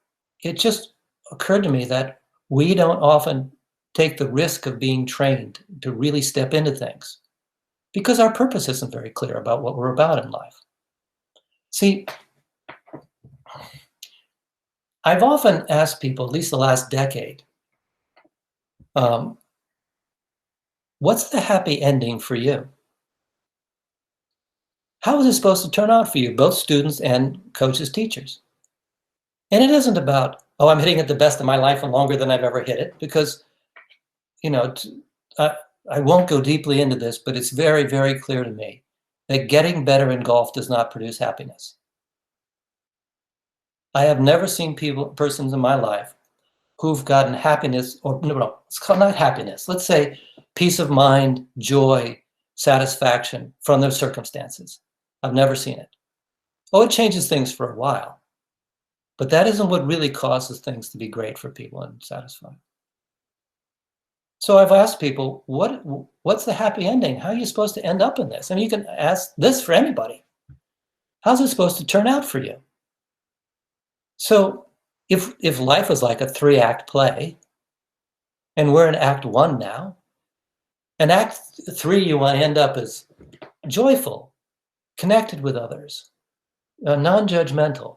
it just occurred to me that we don't often take the risk of being trained to really step into things because our purpose isn't very clear about what we're about in life. See, I've often asked people, at least the last decade, what's the happy ending for you? How is it supposed to turn out for you, both students and coaches, teachers? And it isn't about, oh, I'm hitting it the best of my life and longer than I've ever hit it, because, you know, I won't go deeply into this, but it's very, very clear to me that getting better in golf does not produce happiness. I have never seen persons in my life who've gotten happiness, or no, it's called not happiness. Let's say peace of mind, joy, satisfaction from their circumstances. I've never seen it. Oh, it changes things for a while, but that isn't what really causes things to be great for people and satisfying. So I've asked people, what's the happy ending? How are you supposed to end up in this? I mean, you can ask this for anybody. How's it supposed to turn out for you? So if life was like a 3-act play, and we're in Act 1 now, and Act 3 you want to end up as joyful, connected with others, non-judgmental,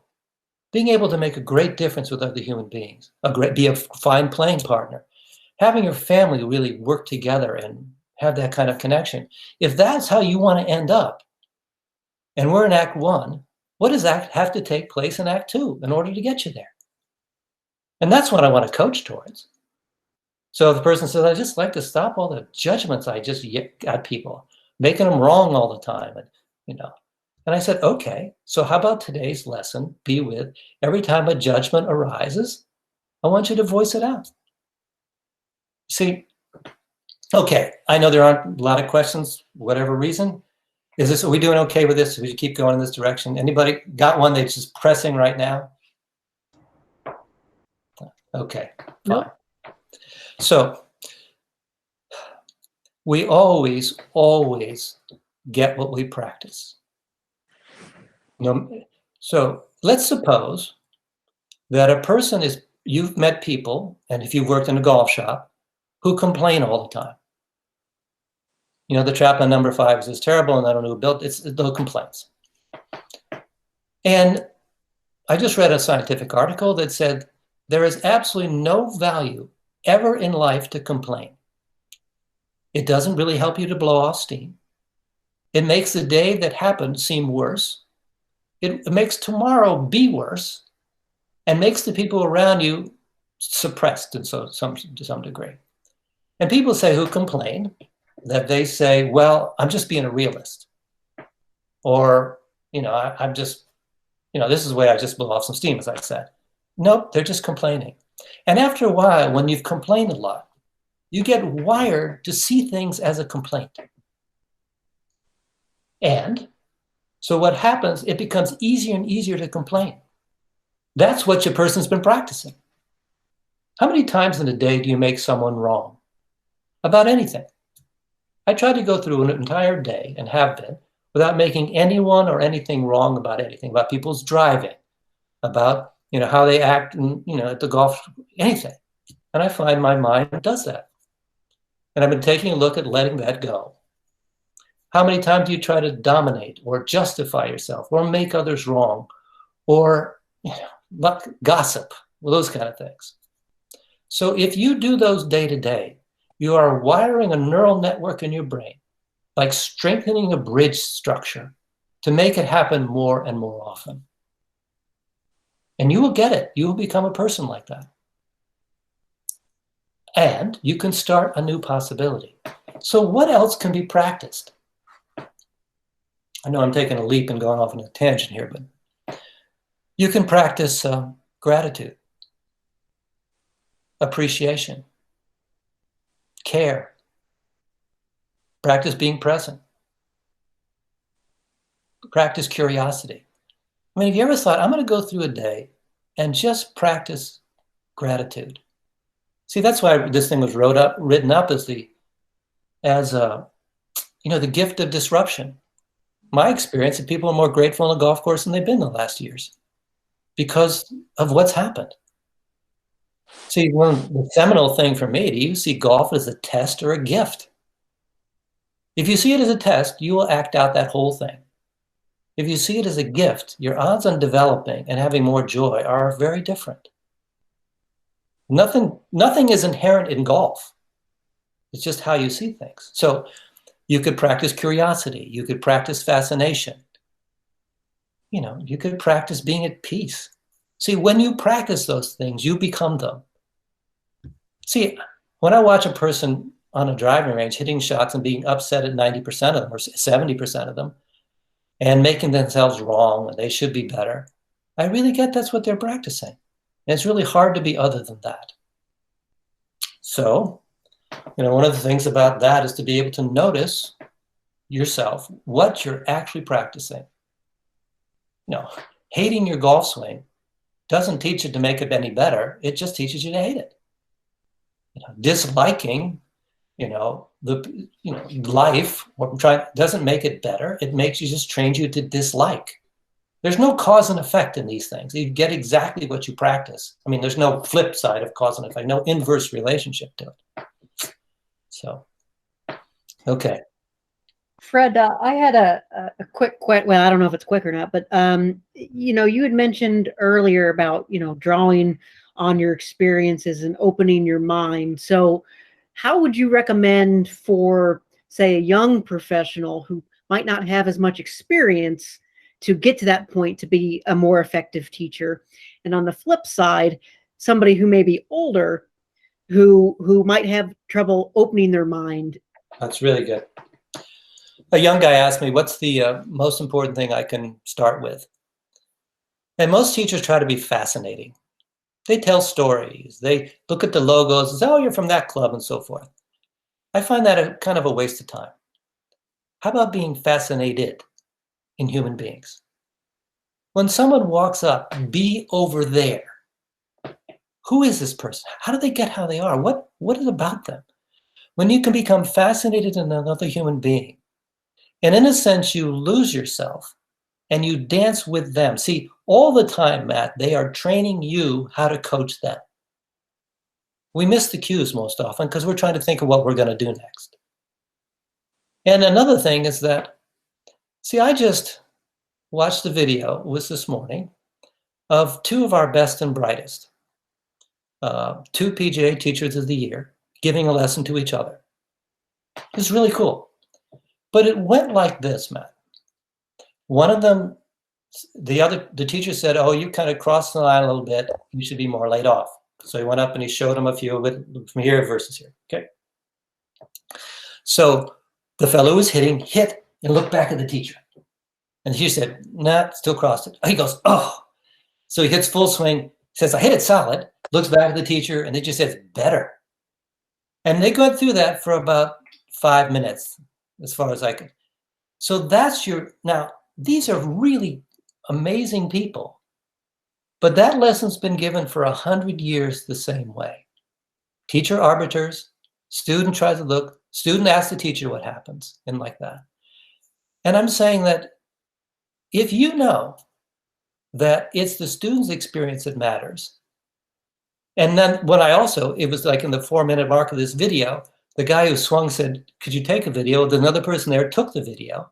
being able to make a great difference with other human beings, be a fine playing partner, having your family really work together and have that kind of connection. If that's how you want to end up, and we're in Act 1, what does that have to take place in Act 2 in order to get you there? And that's what I want to coach towards. So if the person says, I just like to stop all the judgments I just got people, making them wrong all the time, and you know. And I said, okay, so how about today's lesson be with every time a judgment arises, I want you to voice it out. See, okay, I know there aren't a lot of questions, whatever reason. Are we doing okay with this? Should we keep going in this direction? Anybody got one that's just pressing right now? Okay, fine. Nope. So we always get what we practice. So let's suppose that a person you've met people, and if you've worked in a golf shop, who complain all the time. You know, the trap on number 5 is terrible, and I don't know who built it. It's the complaints. And I just read a scientific article that said there is absolutely no value ever in life to complain. It doesn't really help you to blow off steam. It makes the day that happened seem worse. It makes tomorrow be worse, and makes the people around you suppressed to some degree. And people say who complain that they say, well, I'm just being a realist. Or, you know, I'm just, you know, this is the way I just blow off some steam, as I said. Nope, they're just complaining. And after a while, when you've complained a lot, you get wired to see things as a complaint. And so what happens, it becomes easier and easier to complain. That's what your person's been practicing. How many times in a day do you make someone wrong about anything? I try to go through an entire day, and have been, without making anyone or anything wrong about anything, about people's driving, about, you know, how they act, and, you know, at the golf, anything. And I find my mind does that. And I've been taking a look at letting that go. How many times do you try to dominate or justify yourself or make others wrong or, you know, gossip, well, those kind of things. So if you do those day to day, you are wiring a neural network in your brain, like strengthening a bridge structure to make it happen more and more often. And you will get it. You will become a person like that. And you can start a new possibility. So what else can be practiced? I know I'm taking a leap and going off on a tangent here, but you can practice gratitude. appreciation, care. Practice being present. Practice curiosity. I mean, have you ever thought, I'm going to go through a day and just practice gratitude? See, that's why this thing was written up as the gift of disruption. My experience is people are more grateful on a golf course than they've been in the last years because of what's happened. See, the seminal thing for me, do you see golf as a test or a gift? If you see it as a test, you will act out that whole thing. If you see it as a gift, your odds on developing and having more joy are very different. Nothing is inherent in golf. It's just how you see things. So you could practice curiosity. You could practice fascination. You could practice being at peace. See, when you practice those things, you become them. See, when I watch a person on a driving range hitting shots and being upset at 90% of them or 70% of them and making themselves wrong when they should be better, I really get that's what they're practicing. And it's really hard to be other than that. So, one of the things about that is to be able to notice yourself, what you're actually practicing. Hating your golf swing doesn't teach you to make it any better. It just teaches you to hate it. Disliking, life, doesn't make it better. It makes you just trains you to dislike. There's no cause and effect in these things. You get exactly what you practice. I mean, there's no flip side of cause and effect, no inverse relationship to it. So, okay. Fred, I had a quick question. Well, I don't know if it's quick or not, but you had mentioned earlier about drawing on your experiences and opening your mind. So, how would you recommend for, say, a young professional who might not have as much experience to get to that point to be a more effective teacher? And on the flip side, somebody who may be older, who might have trouble opening their mind. That's really good. A young guy asked me, what's the most important thing I can start with? And most teachers try to be fascinating. They tell stories. They look at the logos and say, oh, you're from that club and so forth. I find that kind of a waste of time. How about being fascinated in human beings? When someone walks up, be over there. Who is this person? How do they get how they are? What is about them? When you can become fascinated in another human being, and in a sense, you lose yourself and you dance with them. See, all the time, Matt, they are training you how to coach them. We miss the cues most often because we're trying to think of what we're going to do next. And another thing is that, see, I just watched the video, it was this morning, of two of our best and brightest, two PGA teachers of the year, giving a lesson to each other. It's really cool. But it went like this, Matt. One of them, the teacher said, oh, you kind of crossed the line a little bit. You should be more laid off. So he went up and he showed him a few of it from here versus here. Okay. So the fellow who was hitting hit and looked back at the teacher. And the teacher said, nah, still crossed it. He goes, oh. So he hits full swing, says, I hit it solid, looks back at the teacher, and the teacher says, better. And they went through that for about 5 minutes, as far as I could. So that's now, these are really amazing people. But that lesson's been given for 100 years the same way. Teacher arbiters, student tries to look, student asks the teacher what happens, and like that. And I'm saying that if you know that it's the student's experience that matters, and then when it was like in the 4-minute mark of this video, the guy who swung said, could you take a video? Another person there took the video.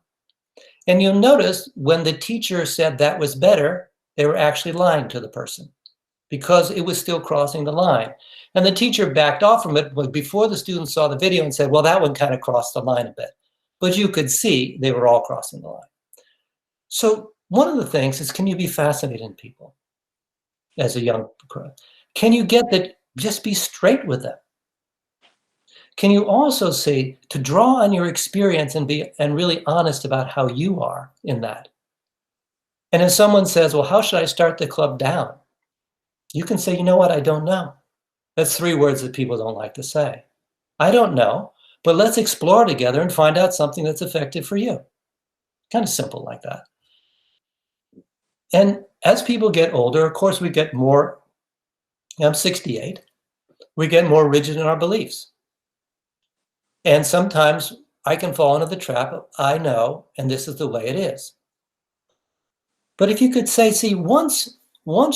And you'll notice when the teacher said that was better, they were actually lying to the person because it was still crossing the line. And the teacher backed off from it before the students saw the video and said, well, that one kind of crossed the line a bit. But you could see they were all crossing the line. So one of the things is, can you be fascinated in people as a young person? Can you get that, just be straight with them? Can you also say to draw on your experience and be really honest about how you are in that? And if someone says, well, how should I start the club down? You can say, you know what, I don't know. That's 3 words that people don't like to say. I don't know, but let's explore together and find out something that's effective for you. Kind of simple like that. And as people get older, of course, we get more, I'm 68, we get more rigid in our beliefs. And sometimes I can fall into the trap of, I know, and this is the way it is. But if you could say, see, once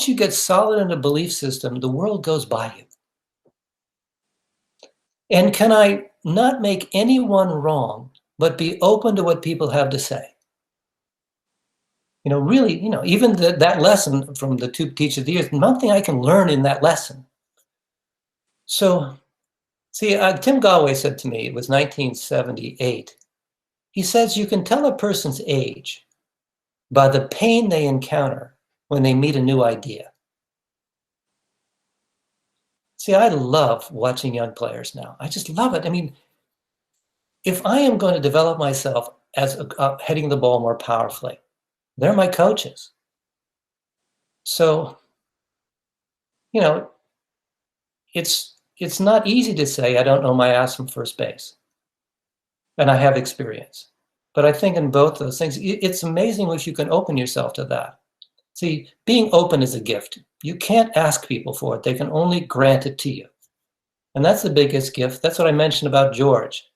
you get solid in a belief system, the world goes by you. And can I not make anyone wrong, but be open to what people have to say? Really, even that lesson from the 2 Teachers of the Year, nothing I can learn in that lesson. So, see, Tim Galway said to me, it was 1978, he says, you can tell a person's age by the pain they encounter when they meet a new idea. See, I love watching young players now. I just love it. I mean, if I am going to develop myself as hitting the ball more powerfully, they're my coaches. So, it's not easy to say, I don't know my ass from first base. And I have experience. But I think in both those things, it's amazing if you can open yourself to that. See, being open is a gift. You can't ask people for it. They can only grant it to you. And that's the biggest gift. That's what I mentioned about George,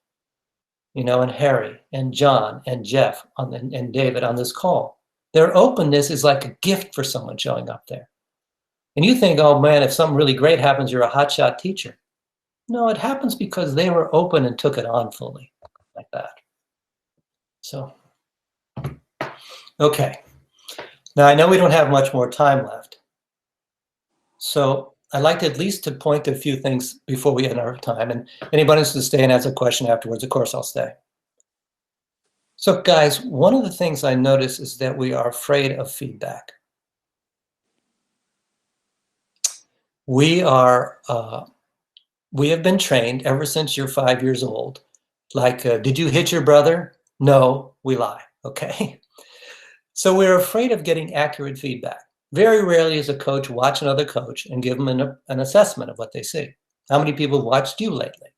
and Harry and John and Jeff and David on this call. Their openness is like a gift for someone showing up there. And you think, oh man, if something really great happens, you're a hotshot teacher. No, it happens because they were open and took it on fully like that. So, okay. Now I know we don't have much more time left. So I'd like to at least to point to a few things before we end our time. And anybody wants to stay and ask a question afterwards, of course I'll stay. So guys, one of the things I notice is that we are afraid of feedback. We have been trained ever since you're 5 years old. Like, did you hit your brother? No, we lie, okay? So we're afraid of getting accurate feedback. Very rarely does a coach watch another coach and give them an assessment of what they see. How many people watched you lately?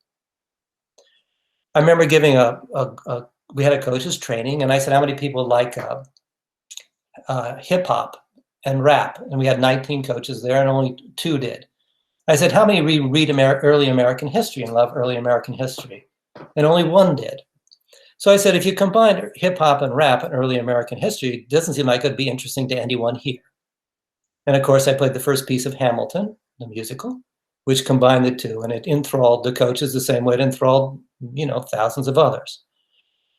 I remember giving we had a coach's training, and I said, how many people like hip hop and rap? And we had 19 coaches there, and only 2 did. I said, how many read early American history and love early American history? And only 1 did. So I said, if you combine hip hop and rap and early American history, it doesn't seem like it'd be interesting to anyone here. And of course, I played the first piece of Hamilton, the musical, which combined the 2, and it enthralled the coaches the same way it enthralled, thousands of others.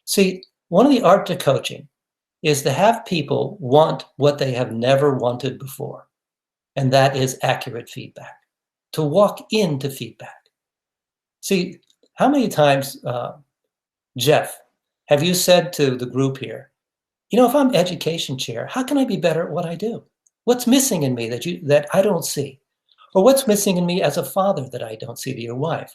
See, one of the art to coaching is to have people want what they have never wanted before. And that is accurate feedback, to walk into feedback. See, how many times, Jeff, have you said to the group here, if I'm education chair, how can I be better at what I do? What's missing in me that I don't see? Or what's missing in me as a father that I don't see to your wife?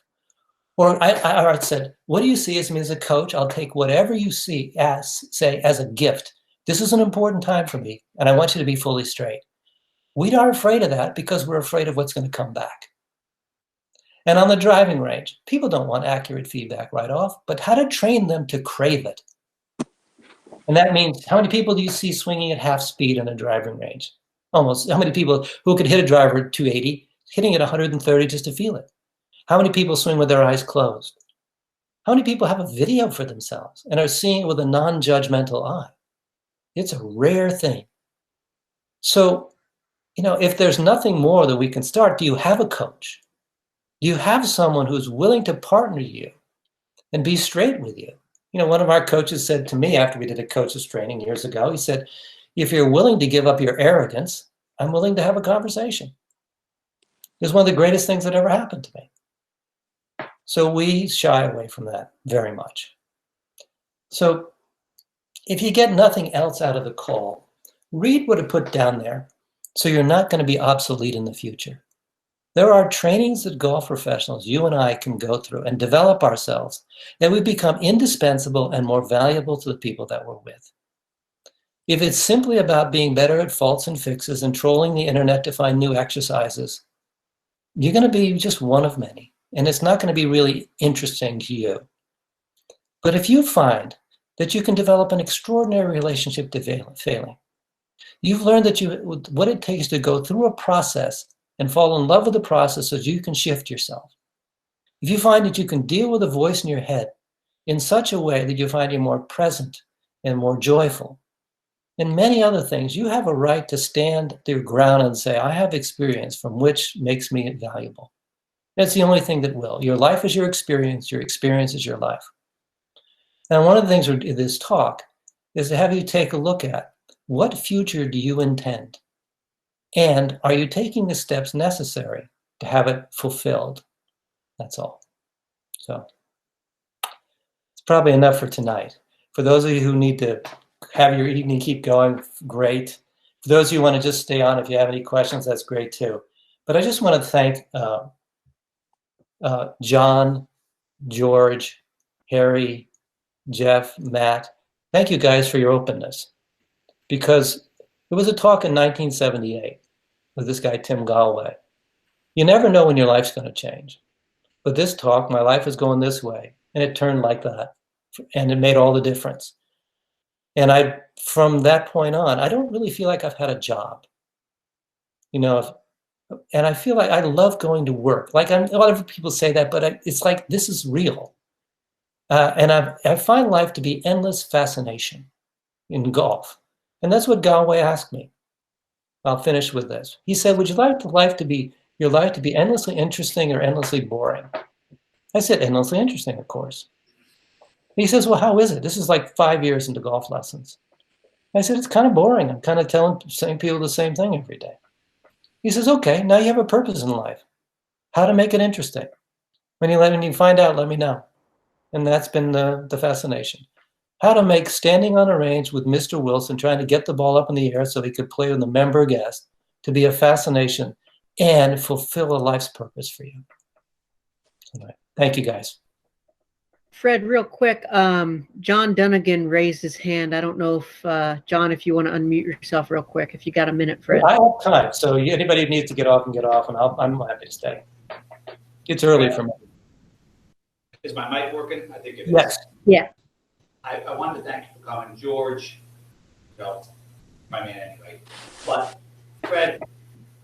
Or I said, what do you see as me as a coach? I'll take whatever you say as a gift. This is an important time for me, and I want you to be fully straight. We are afraid of that because we're afraid of what's going to come back. And on the driving range, people don't want accurate feedback right off, but how to train them to crave it. And that means, how many people do you see swinging at half speed on a driving range? Almost. How many people who could hit a driver at 280, hitting at 130 just to feel it? How many people swing with their eyes closed? How many people have a video for themselves and are seeing it with a non-judgmental eye? It's a rare thing. So, if there's nothing more that we can start, do you have a coach? Do you have someone who's willing to partner you and be straight with you? One of our coaches said to me after we did a coach's training years ago, he said, if you're willing to give up your arrogance, I'm willing to have a conversation. It was one of the greatest things that ever happened to me. So we shy away from that very much. So if you get nothing else out of the call, read what it put down there so you're not going to be obsolete in the future. There are trainings that golf professionals, you and I, can go through and develop ourselves, that we become indispensable and more valuable to the people that we're with. If it's simply about being better at faults and fixes and trolling the internet to find new exercises, you're going to be just one of many, and it's not going to be really interesting to you. But if you find that you can develop an extraordinary relationship to failing, you've learned that what it takes to go through a process and fall in love with the process so that you can shift yourself. If you find that you can deal with a voice in your head in such a way that you find you're more present and more joyful, and many other things, you have a right to stand your ground and say, I have experience from which makes me valuable. That's the only thing that will. Your life is your experience is your life. And one of the things with this talk is to have you take a look at what future do you intend? And are you taking the steps necessary to have it fulfilled? That's all. So it's probably enough for tonight. For those of you who need to have your evening keep going, great. For those of you who want to just stay on, if you have any questions, that's great too. But I just want to thank John, George, Harry, Jeff, Matt. Thank you guys for your openness. Because there was a talk in 1978 with this guy, Tim Galway. You never know when your life's going to change. But this talk, my life is going this way. And it turned like that. And it made all the difference. And from that point on, I don't really feel like I've had a job. You know, and I feel like I love going to work. Like a lot of people say that, but it's like this is real. And I find life to be endless fascination in golf. And that's what Galway asked me. I'll finish with this. He said, would you like your life to be endlessly interesting or endlessly boring? I said, endlessly interesting, of course. He says, well, how is it? This is like 5 years into golf lessons. I said, it's kind of boring. I'm kind of telling the same people the same thing every day. He says, okay, now you have a purpose in life. How to make it interesting. When you find out, let me know. And that's been the fascination. How to make standing on a range with Mr. Wilson, trying to get the ball up in the air so he could play with the member guest, to be a fascination and fulfill a life's purpose for you. Anyway, thank you, guys. Fred, real quick, John Dunnigan raised his hand. I don't know if, John, if you want to unmute yourself real quick, if you got a minute, Fred. I have time, so anybody who needs to get off and get off, and I'm happy to stay. It's early for me. Is my mic working? I think it is. Yes. Yeah. I wanted to thank you for coming, George. You know, my man anyway. But Fred,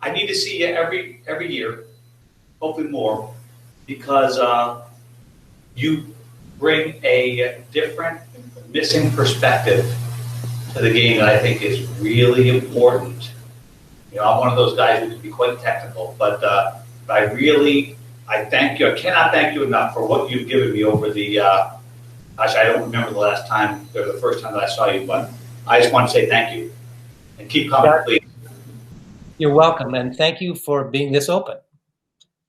I need to see you every year, hopefully more, because you bring a different, missing perspective to the game that I think is really important. You know, I'm one of those guys who can be quite technical, but I thank you. I cannot thank you enough for what you've given me over the, I don't remember the last time or the first time that I saw you, but I just want to say thank you and keep coming, please. You're welcome. And thank you for being this open.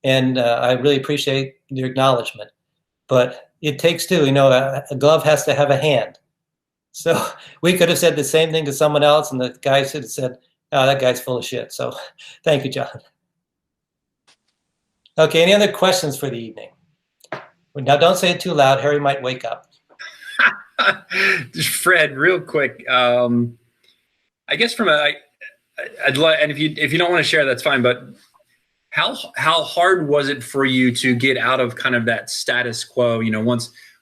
And I really appreciate your acknowledgement, but it takes two, you know, a glove has to have a hand. So we could have said the same thing to someone else and the guy should have said, oh, that guy's full of shit. So thank you, John. Okay, any other questions for the evening? Now, don't say it too loud. Harry might wake up. Fred, real quick. I guess I'd like, and if you don't want to share, that's fine. But how hard was it for you to get out of kind of that status quo? You know,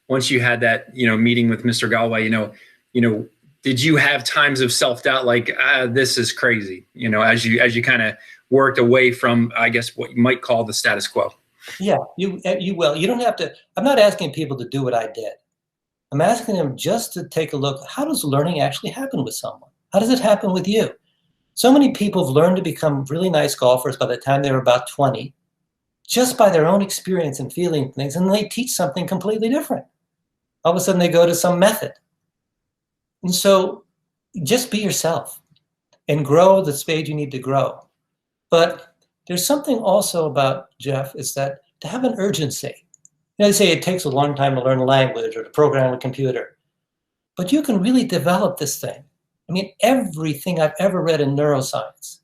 once you had that meeting with Mr. Galway, you know, did you have times of self-doubt, like this is crazy? You know, as you kind of worked away from, I guess, what you might call the status quo. Yeah, you will. You don't have to. I'm not asking people to do what I did. I'm asking them just to take a look. How does learning actually happen with someone? How does it happen with you? So many people have learned to become really nice golfers by the time they were about 20, just by their own experience and feeling things, and they teach something completely different. All of a sudden, they go to some method. And so just be yourself and grow the speed you need to grow. But there's something also about, Jeff, is that to have an urgency. You know, they say it takes a long time to learn a language or to program a computer. But you can really develop this thing. I mean, everything I've ever read in neuroscience,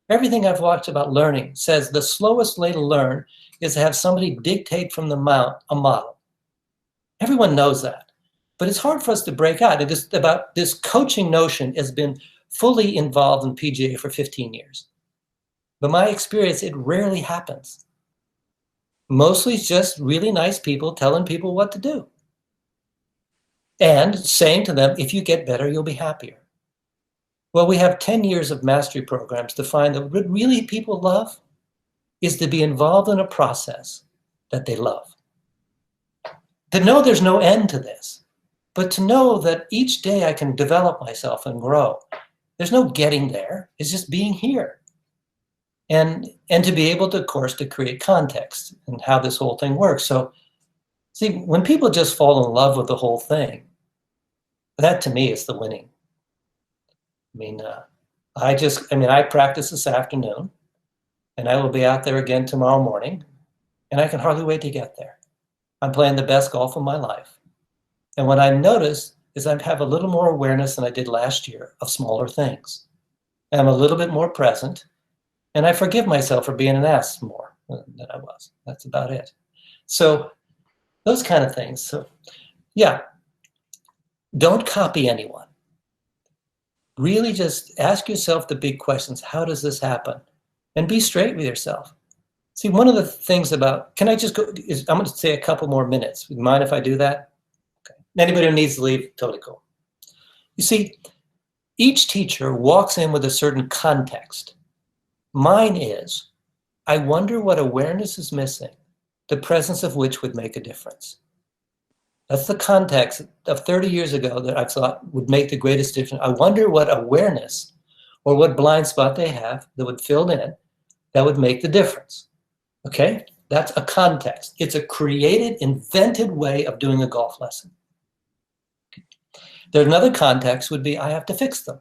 everything I've watched about learning says the slowest way to learn is to have somebody dictate from the mount a model. Everyone knows that. But it's hard for us to break out. About this coaching notion has been fully involved in PGA for 15 years. But my experience, it rarely happens. Mostly just really nice people telling people what to do. And saying to them, if you get better, you'll be happier. Well, we have 10 years of mastery programs to find that what really people love is to be involved in a process that they love. To know there's no end to this, but to know that each day I can develop myself and grow. There's no getting there, it's just being here. And to be able to, of course, to create context and how this whole thing works. So, see, when people just fall in love with the whole thing, that to me is the winning. I practice this afternoon, and I will be out there again tomorrow morning, and I can hardly wait to get there. I'm playing the best golf of my life. And what I notice is I have a little more awareness than I did last year of smaller things. I'm a little bit more present, and I forgive myself for being an ass more than I was. That's about it. So those kind of things. So yeah, don't copy anyone. Really just ask yourself the big questions. How does this happen? And be straight with yourself. See, one of the things about, can I just go, I'm going to say a couple more minutes. Would you mind if I do that? Okay. Anybody who needs to leave, totally cool. You see, each teacher walks in with a certain context. Mine is, I wonder what awareness is missing, the presence of which would make a difference. That's the context of 30 years ago that I thought would make the greatest difference. I wonder what awareness or what blind spot they have that would fill in that would make the difference. Okay? That's a context. It's a created, invented way of doing a golf lesson. There's another context would be, I have to fix them.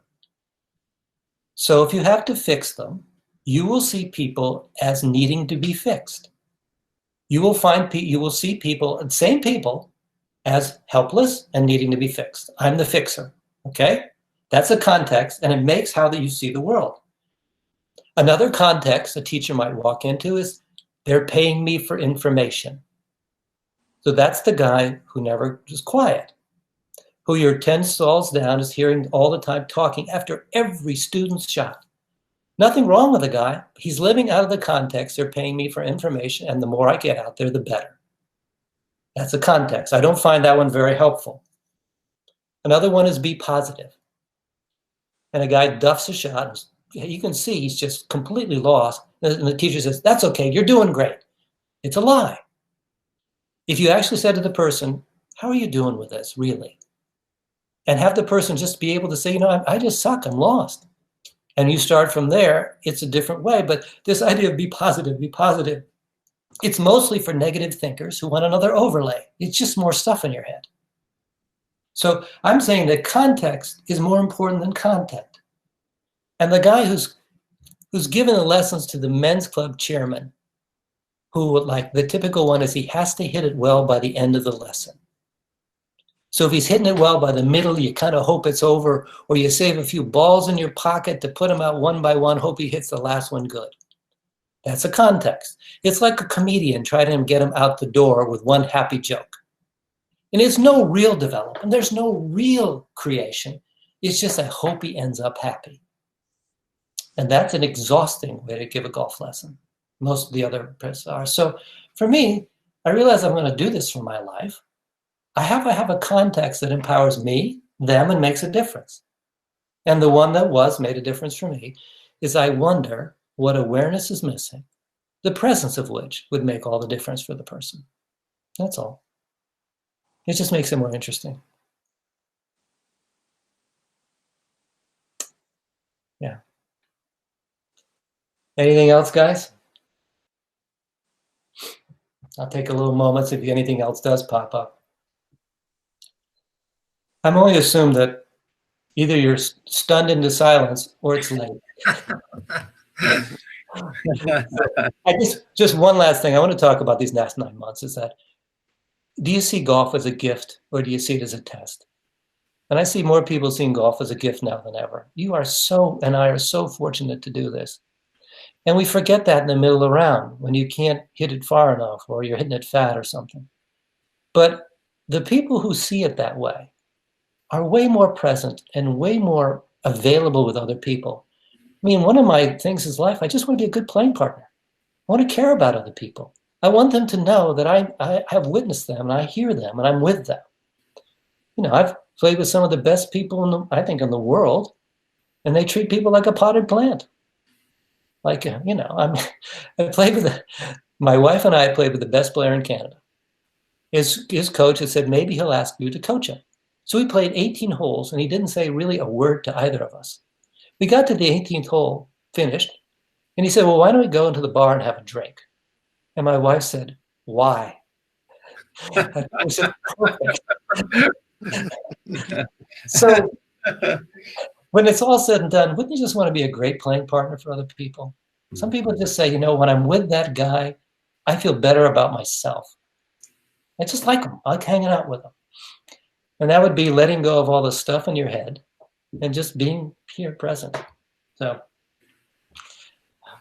So if you have to fix them, you will see people as needing to be fixed. You will see people, the same people, as helpless and needing to be fixed. I'm the fixer, okay? That's a context, and it makes how that you see the world. Another context a teacher might walk into is, they're paying me for information. So that's the guy who never is quiet, who you're 10 stalls down is hearing all the time talking after every student's shot. Nothing wrong with the guy. He's living out of the context. They're paying me for information, and the more I get out there, the better. That's a context. I don't find that one very helpful. Another one is be positive. And a guy duffs a shot. You can see he's just completely lost. And the teacher says, that's okay, you're doing great. It's a lie. If you actually said to the person, how are you doing with this, really? And have the person just be able to say, I just suck, I'm lost. And you start from there, it's a different way. But this idea of be positive, it's mostly for negative thinkers who want another overlay. It's just more stuff in your head. So I'm saying that context is more important than content. And the guy who's given the lessons to the men's club chairman, who, like, the typical one is he has to hit it well by the end of the lesson. So if he's hitting it well by the middle, you kind of hope it's over, or you save a few balls in your pocket to put them out one by one, hope he hits the last one good. That's a context. It's like a comedian trying to get him out the door with one happy joke. And it's no real development. There's no real creation. It's just I hope he ends up happy. And that's an exhausting way to give a golf lesson. Most of the other press are. So for me, I realize I'm going to do this for my life. I have to have a context that empowers me, them, and makes a difference. And the one that made a difference for me is I wonder what awareness is missing, the presence of which would make all the difference for the person. That's all. It just makes it more interesting. Yeah. Anything else, guys? I'll take a little moment if anything else does pop up. I'm only assumed that either you're stunned into silence or it's late. Just one last thing I want to talk about these last 9 months is that, do you see golf as a gift or do you see it as a test? And I see more people seeing golf as a gift now than ever. You are and I are so fortunate to do this. And we forget that in the middle of the round when you can't hit it far enough or you're hitting it fat or something. But the people who see it that way are way more present and way more available with other people. I mean, one of my things is life, I just want to be a good playing partner. I want to care about other people. I want them to know that I have witnessed them and I hear them and I'm with them. You know, I've played with some of the best people I think in the world, and they treat people like a potted plant. Like, you know, I played with my wife and I played with the best player in Canada. His coach had said, maybe he'll ask you to coach him. So we played 18 holes and he didn't say really a word to either of us. We got to the 18th hole, finished, and he said, well, why don't we go into the bar and have a drink? And my wife said, why? I said, perfect. So when it's all said and done, wouldn't you just want to be a great playing partner for other people? Some people just say, you know, when I'm with that guy, I feel better about myself. I just like him. I like hanging out with him. And that would be letting go of all the stuff in your head and just being here present. So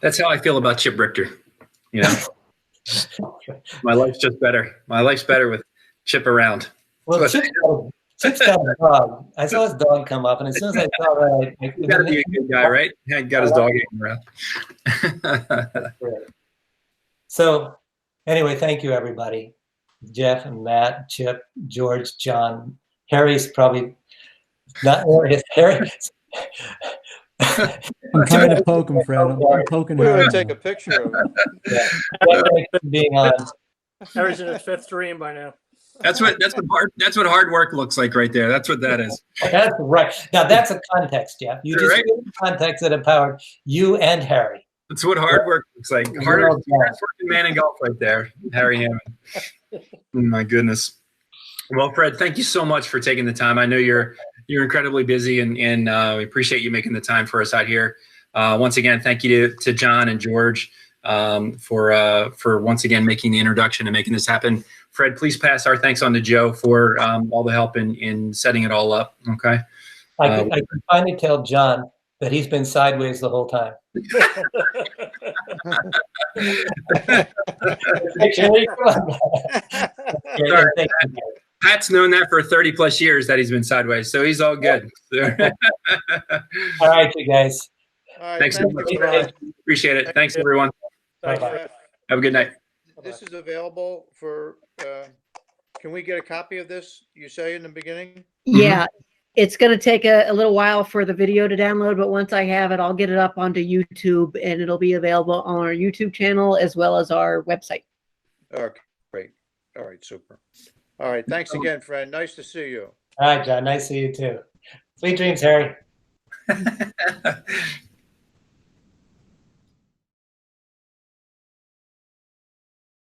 That's how I feel about Chip Richter. You know, my life's just better. My life's better with Chip around. well, Chip's got a dog. I saw his dog come up, and as soon as I saw that, You got to be a good guy, right? Yeah, got his dog hanging around. So anyway, thank you, everybody. Jeff and Matt, Chip, George, John. Harry's probably not Harry. I'm trying to poke him, Fred. I'm poking We Harry would take now. a picture of it. Yeah. Thanks for being on. Harry's in his fifth dream by now. That's what hard work looks like right there. That's what that is. That's right. Now that's a context, Jeff. You just Right. gave the context that empowered you and Harry. That's what hard work looks like. Hardest working man in golf right there, Harry Hammond. Oh, my goodness. Well, Fred, thank you so much for taking the time. I know you're incredibly busy, and we appreciate you making the time for us out here. Once again, thank you to John and George for once again making the introduction and making this happen. Fred, please pass our thanks on to Joe for all the help in setting it all up. Okay. I can finally tell John that he's been sideways the whole time. Pat's known that for 30 plus years that he's been sideways, so he's all good. All right, you guys. All right, Thanks so much. Appreciate it. Thanks, everyone. Thanks, Bye-bye. Fred. Have a good night. This is available for, can we get a copy of this, you say in the beginning? Yeah, it's going to take a little while for the video to download, but once I have it, I'll get it up onto YouTube, and it'll be available on our YouTube channel as well as our website. Okay, great. All right, super. All right, thanks again, Fred. Nice to see you. All right, John. Nice to see you too. Sweet dreams, Harry.